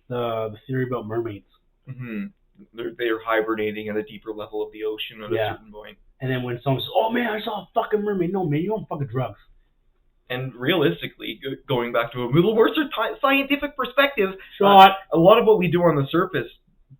[SPEAKER 1] the theory about mermaids.
[SPEAKER 2] Mm-hmm. They're hibernating at a deeper level of the ocean at a certain point.
[SPEAKER 1] And then when someone says, "Oh man, I saw a fucking mermaid," no man, you on fucking drugs.
[SPEAKER 2] And realistically, going back to a little more scientific perspective, a lot of what we do on the surface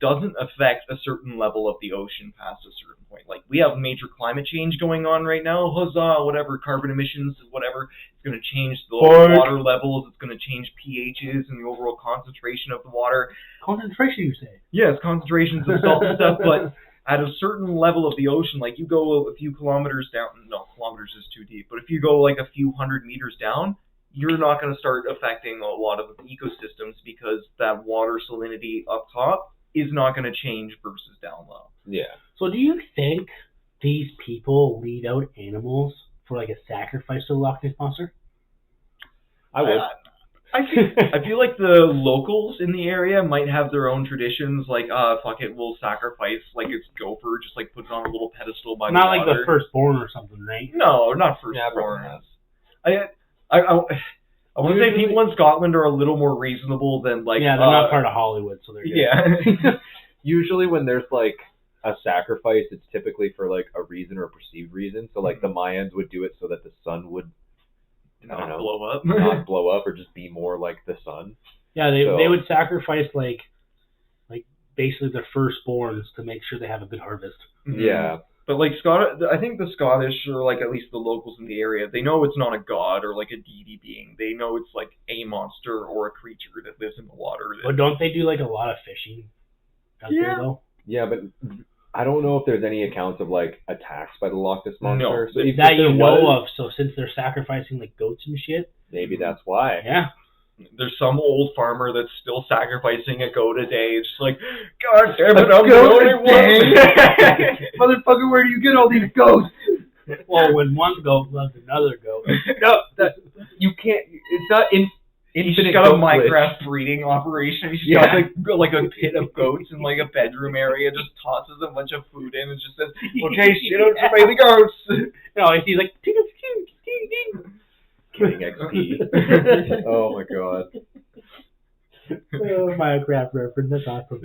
[SPEAKER 2] doesn't affect a certain level of the ocean past a certain point. Like, we have major climate change going on right now. Huzzah, whatever, carbon emissions, whatever. It's going to change the water levels. It's going to change pHs and the overall concentration of the water.
[SPEAKER 1] Concentration, you say?
[SPEAKER 2] Yes, concentrations of salt and stuff, but at a certain level of the ocean, like you go a few kilometers down, no, kilometers is too deep, but if you go like a few hundred meters down, you're not going to start affecting a lot of the ecosystems because that water salinity up top is not going to change versus down low.
[SPEAKER 3] Yeah.
[SPEAKER 1] So do you think these people lead out animals for like a sacrifice to the Loch Ness Monster?
[SPEAKER 3] I would.
[SPEAKER 2] I feel like the locals in the area might have their own traditions, like, fuck it, we'll sacrifice, like, it's gopher, just, like, put it on a little pedestal by the water.
[SPEAKER 1] Not like the firstborn or something, right?
[SPEAKER 2] No, not firstborn. I want to say people in Scotland are a little more reasonable than, like...
[SPEAKER 1] Yeah, they're not part of Hollywood, so they're good.
[SPEAKER 2] Yeah.
[SPEAKER 3] Usually when there's, like, a sacrifice, it's typically for, like, a reason or a perceived reason. So, like, the Mayans would do it so that the sun would...
[SPEAKER 2] Not blow up.
[SPEAKER 3] Not blow up, or just be more like the sun.
[SPEAKER 1] Yeah, they would sacrifice like basically their firstborns to make sure they have a good harvest.
[SPEAKER 3] Yeah.
[SPEAKER 2] But like I think the Scottish, or like at least the locals in the area, they know it's not a god or like a deity being. They know it's like a monster or a creature that lives in the water.
[SPEAKER 1] But don't they do like a lot of fishing out there though?
[SPEAKER 3] Yeah, but I don't know if there's any accounts of like attacks by the Loch Ness Monster.
[SPEAKER 2] No,
[SPEAKER 3] so
[SPEAKER 1] that you know of. So since they're sacrificing like goats and shit,
[SPEAKER 3] maybe that's why.
[SPEAKER 1] Yeah.
[SPEAKER 2] There's some old farmer that's still sacrificing a goat a day. It's just like, God damn it, I'm the only one.
[SPEAKER 3] Motherfucker, where do you get all these goats?
[SPEAKER 1] Well, when one goat loves another goat.
[SPEAKER 3] No, you can't. It's not
[SPEAKER 2] He's just got a Minecraft breeding operation. He's got like a pit of goats in like a bedroom area. Just tosses a bunch of food in and just says, "Okay, shit out to the goats."
[SPEAKER 1] No, he's like,
[SPEAKER 3] getting XP. Oh my god.
[SPEAKER 1] Minecraft reference. That's awesome.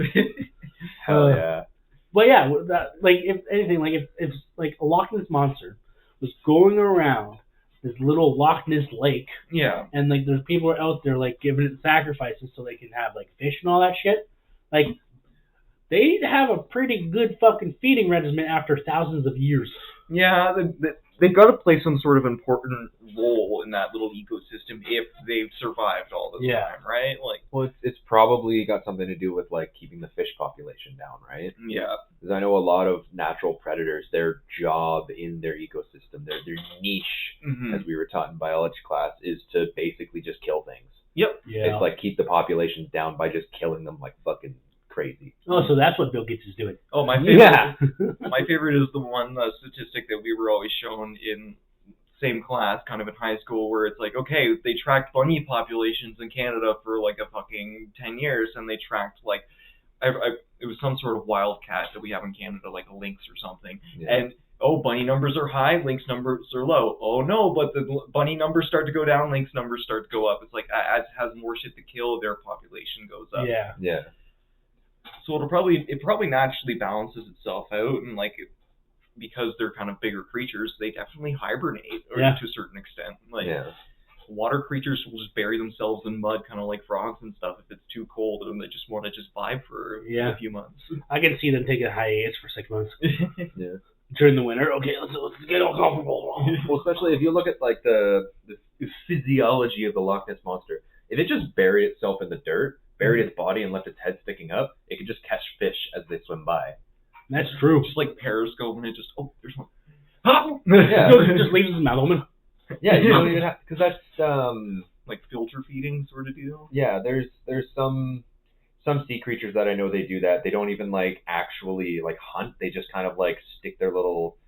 [SPEAKER 3] Hell yeah.
[SPEAKER 1] But yeah, like if anything, like if like a Loch Ness Monster was going around this little Loch Ness lake, and like there's people out there like giving it sacrifices so they can have like fish and all that shit, like they'd have a pretty good fucking feeding regimen after thousands of years.
[SPEAKER 2] Yeah, they've got to play some sort of important role in that little ecosystem if they've survived all this time, right? Like,
[SPEAKER 3] well, it's probably got something to do with like keeping the fish population down, right?
[SPEAKER 2] Yeah.
[SPEAKER 3] Because I know a lot of natural predators, their job in their ecosystem, their niche, as we were taught in biology class, is to basically just kill things.
[SPEAKER 2] Yep.
[SPEAKER 1] Yeah.
[SPEAKER 3] It's like keep the population down by just killing them like fucking crazy.
[SPEAKER 1] Oh, so that's what Bill Gates is doing.
[SPEAKER 2] Oh, my favorite. My favorite is the one statistic that we were always shown in same class, kind of in high school, where it's like, okay, they tracked bunny populations in Canada for like a fucking 10 years, and they tracked like, it was some sort of wildcat that we have in Canada, like a lynx or something, and bunny numbers are high, lynx numbers are low. Oh no, but the bunny numbers start to go down, lynx numbers start to go up. It's like, as it has more shit to kill, their population goes up.
[SPEAKER 3] Yeah.
[SPEAKER 2] So it probably naturally balances itself out, and like because they're kind of bigger creatures, they definitely hibernate to a certain extent. Like water creatures will just bury themselves in mud, kind of like frogs and stuff, if it's too cold, and they just want to just vibe for a few months.
[SPEAKER 1] I can see them taking a hiatus for 6 months. During the winter, okay, let's get all comfortable.
[SPEAKER 3] Well, especially if you look at like the physiology of the Loch Ness Monster, if it just buried itself in the dirt, buried its body and left its head sticking up, it could just catch fish as they swim by.
[SPEAKER 1] That's true.
[SPEAKER 2] Just like periscope, and it just, there's one.
[SPEAKER 1] Just leaves his mouth open.
[SPEAKER 3] Yeah, you don't even have, because that's
[SPEAKER 2] like filter feeding sort of deal.
[SPEAKER 3] Yeah, there's some sea creatures that I know they do that. They don't even like actually like hunt. They just kind of like stick their little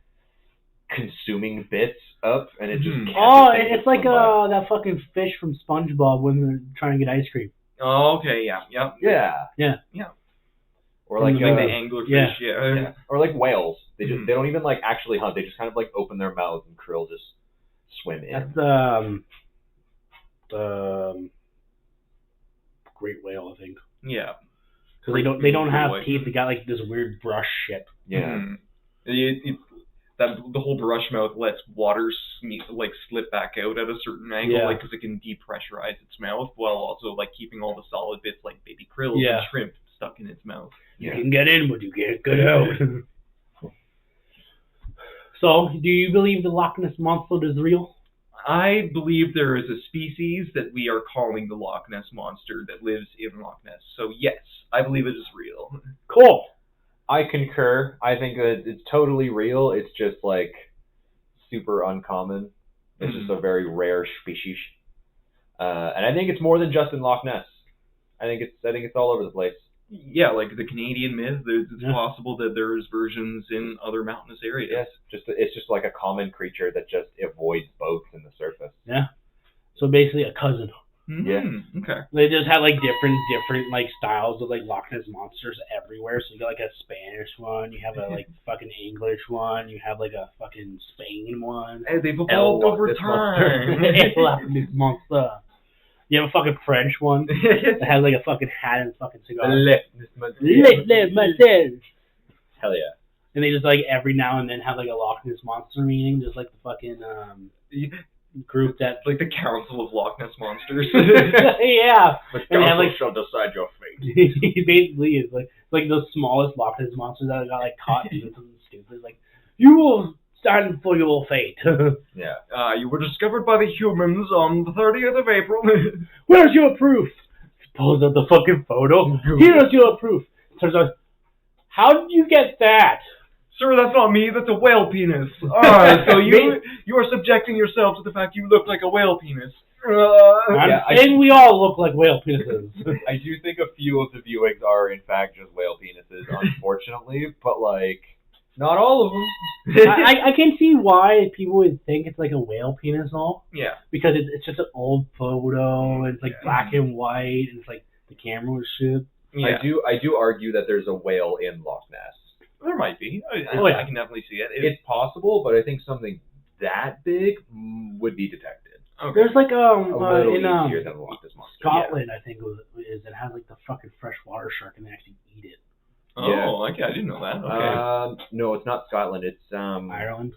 [SPEAKER 3] consuming bits up, and it just
[SPEAKER 1] it's like that fucking fish from SpongeBob when they're trying to get ice cream.
[SPEAKER 2] Oh, okay, yeah.
[SPEAKER 3] Or like
[SPEAKER 2] the anglerfish,
[SPEAKER 3] or like whales. They don't even like actually hunt. They just kind of like open their mouths and krill just swim in.
[SPEAKER 1] That's the great whale, I think.
[SPEAKER 2] Yeah.
[SPEAKER 1] Because they don't have teeth. They got like this weird brush shit.
[SPEAKER 3] Yeah.
[SPEAKER 2] The whole brush mouth lets water slip back out at a certain angle, like because it can depressurize its mouth while also like keeping all the solid bits like baby krill and shrimp stuck in its mouth.
[SPEAKER 1] You can get in, but you can't get out. So, do you believe the Loch Ness Monster is real?
[SPEAKER 2] I believe there is a species that we are calling the Loch Ness Monster that lives in Loch Ness. So yes, I believe it is real.
[SPEAKER 1] Cool.
[SPEAKER 3] I concur. I think that it's totally real. It's just like super uncommon. It's just a very rare species. And I think it's more than just in Loch Ness. I think it's all over the place.
[SPEAKER 2] Yeah, like the Canadian myth, it's possible that there's versions in other mountainous areas.
[SPEAKER 3] Yes, it's just like a common creature that just avoids boats in the surface.
[SPEAKER 1] Yeah. So basically a cousin.
[SPEAKER 2] Mm-hmm.
[SPEAKER 3] Yeah.
[SPEAKER 2] Okay.
[SPEAKER 1] They just have like different like styles of like Loch Ness monsters everywhere. So you got like a Spanish one, you have a like fucking English one, you have like a fucking Spain one.
[SPEAKER 2] Hey, they've evolved over time.
[SPEAKER 1] Loch Ness Monster. You have a fucking French one that has like a fucking hat and fucking cigar.
[SPEAKER 3] Hell yeah.
[SPEAKER 1] And they just like every now and then have like a Loch Ness Monster meeting, just like the fucking group that
[SPEAKER 2] like the Council of Loch Ness Monsters.
[SPEAKER 1] Yeah.
[SPEAKER 3] The
[SPEAKER 1] and
[SPEAKER 3] council
[SPEAKER 1] like,
[SPEAKER 3] shall decide your fate.
[SPEAKER 1] He basically is like the smallest Loch Ness Monsters that got like caught doing something stupid. Like, you will stand for your fate.
[SPEAKER 3] Yeah.
[SPEAKER 2] You were discovered by the humans on the 30th of April.
[SPEAKER 1] Where's your proof? Pulls out the fucking photo. Here's your proof. Turns out, how did you get that?
[SPEAKER 2] Sir, that's not me. That's a whale penis. Alright, so you are subjecting yourself to the fact you look like a whale penis.
[SPEAKER 1] I'm saying we all look like whale penises.
[SPEAKER 3] I do think a few of the viewings are in fact just whale penises, unfortunately, but like not all of them.
[SPEAKER 1] I can see why people would think it's like a whale penis all.
[SPEAKER 2] Yeah.
[SPEAKER 1] Because it's just an old photo, and it's like black and white, and it's like the camera was shit.
[SPEAKER 2] Yeah.
[SPEAKER 3] I do argue that there's a whale in Loch Ness.
[SPEAKER 2] There might be. I can definitely see it.
[SPEAKER 3] It's possible, but I think something that big would be detected.
[SPEAKER 2] Okay.
[SPEAKER 1] There's like
[SPEAKER 3] in
[SPEAKER 1] in
[SPEAKER 3] than Loch Ness Monster.
[SPEAKER 1] Scotland, I think it has like the fucking freshwater shark, and they actually eat it.
[SPEAKER 2] Oh, okay. I didn't know that. Okay.
[SPEAKER 3] No, it's not Scotland. It's
[SPEAKER 1] Ireland.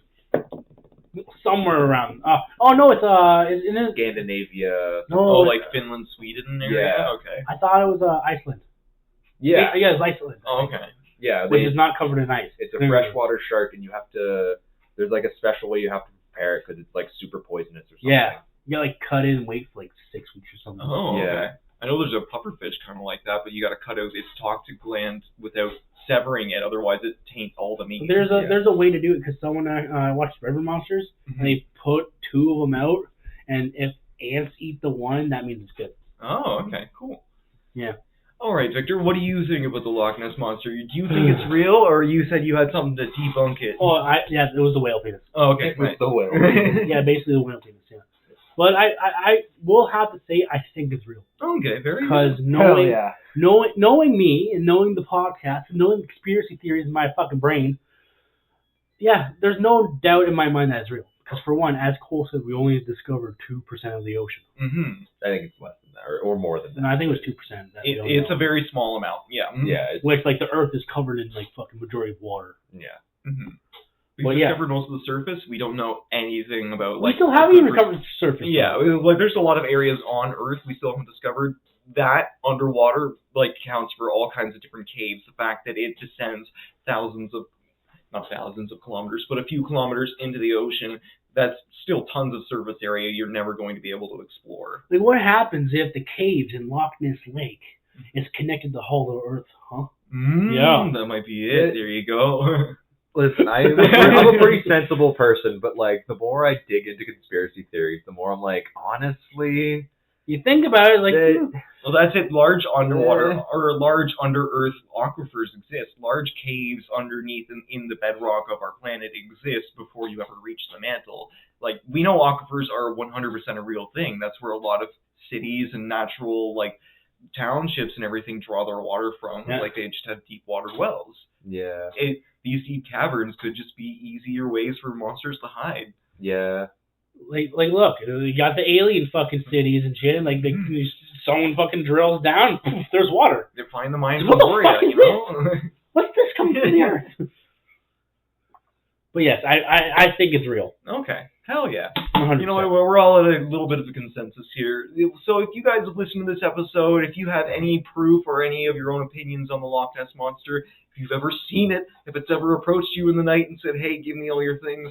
[SPEAKER 1] Somewhere around. No, it's in
[SPEAKER 3] Scandinavia.
[SPEAKER 1] No,
[SPEAKER 2] like Finland, Sweden area.
[SPEAKER 3] Yeah.
[SPEAKER 2] Okay.
[SPEAKER 1] I thought it was Iceland.
[SPEAKER 3] Yeah.
[SPEAKER 1] Yeah, it's Iceland.
[SPEAKER 2] Oh, okay.
[SPEAKER 3] Yeah,
[SPEAKER 1] which is not covered in ice.
[SPEAKER 3] It's a freshwater shark, and you have to. There's like a special way you have to prepare it because it's like super poisonous or something.
[SPEAKER 1] Yeah, you gotta like cut it and wait for like 6 weeks or something.
[SPEAKER 2] Oh,
[SPEAKER 3] yeah.
[SPEAKER 2] Okay. I know there's a pufferfish kind of like that, but you got to cut out its toxic gland without severing it, otherwise it taints all the meat.
[SPEAKER 1] There's a way to do it because someone I watched River Monsters, and they put 2 of them out, and if ants eat the one, that means it's good.
[SPEAKER 2] Oh, okay, cool.
[SPEAKER 1] Yeah.
[SPEAKER 2] All right, Victor, what do you think about the Loch Ness Monster? Do you think it's real, or you said you had something to debunk it?
[SPEAKER 1] Oh, yeah, it was the whale penis.
[SPEAKER 2] Oh, okay,
[SPEAKER 3] It was
[SPEAKER 2] right.
[SPEAKER 3] the whale.
[SPEAKER 1] Yeah, basically the whale penis. Yeah. But I will have to say I think it's real.
[SPEAKER 2] Okay, very
[SPEAKER 1] Because
[SPEAKER 2] good.
[SPEAKER 1] knowing me and knowing the podcast and knowing the conspiracy theories in my fucking brain, yeah, there's no doubt in my mind that it's real. Because for one, as Cole said, we only discovered 2% of the ocean.
[SPEAKER 2] Mm-hmm.
[SPEAKER 3] I think it's less than that, or more than that.
[SPEAKER 1] And I think it was 2%.
[SPEAKER 2] It's a very small amount. Yeah. Mm-hmm.
[SPEAKER 3] Yeah.
[SPEAKER 1] Which, like, the Earth is covered in, like, fucking majority of water.
[SPEAKER 3] Yeah.
[SPEAKER 2] Mm-hmm. We've discovered most of the surface. We don't know anything about, like...
[SPEAKER 1] We still haven't even covered the surface.
[SPEAKER 2] Yeah, like, there's a lot of areas on Earth we still haven't discovered. That underwater, like, counts for all kinds of different caves. The fact that it descends not thousands of kilometers, but a few kilometers into the ocean, that's still tons of surface area you're never going to be able to explore.
[SPEAKER 1] Like, what happens if the caves in Loch Ness Lake is connected to the whole of Earth, huh?
[SPEAKER 2] Yeah. That might be it. There you go.
[SPEAKER 3] Listen, I'm a pretty sensible person, but like the more I dig into conspiracy theories, the more I'm like, honestly,
[SPEAKER 1] you think about it, like,
[SPEAKER 2] well, that's it. Large underwater or large under-earth aquifers exist. Large caves underneath in the bedrock of our planet exist before you ever reach the mantle. Like, we know aquifers are 100% a real thing. That's where a lot of cities and natural, like, townships and everything draw their water from. Like, they just have deep water wells.
[SPEAKER 3] Yeah.
[SPEAKER 2] these deep caverns could just be easier ways for monsters to hide.
[SPEAKER 3] Yeah.
[SPEAKER 1] Like, look, you got the alien fucking cities and shit, and like, someone fucking drills down, poof, there's water.
[SPEAKER 2] They find the mines
[SPEAKER 1] What
[SPEAKER 2] of
[SPEAKER 1] the
[SPEAKER 2] Moria,
[SPEAKER 1] fuck is
[SPEAKER 2] you know?
[SPEAKER 1] What's this coming from the earth? But yes, I think it's real.
[SPEAKER 2] Okay. Hell yeah.
[SPEAKER 1] 100%.
[SPEAKER 2] You know, we're all at a little bit of a consensus here. So if you guys have listened to this episode, if you have any proof or any of your own opinions on the Loch Ness Monster, if you've ever seen it, if it's ever approached you in the night and said, hey, give me all your things,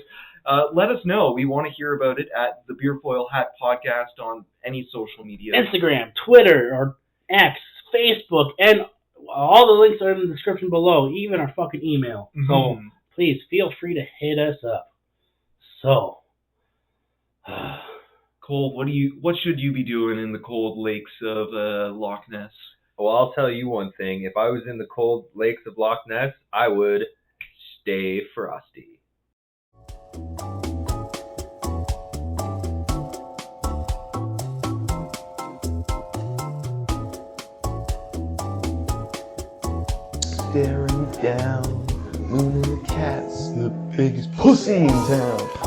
[SPEAKER 2] let us know. We want to hear about it at the Beerfoil Hat Podcast on any social media.
[SPEAKER 1] Instagram, Twitter, or X, Facebook, and all the links are in the description below, even our fucking email. So please feel free to hit us up. So,
[SPEAKER 2] Cole, what should you be doing in the cold lakes of Loch Ness?
[SPEAKER 3] Well, I'll tell you one thing. If I was in the cold lakes of Loch Ness, I would stay frosty.
[SPEAKER 5] Staring down, the cat's the biggest pussy in town.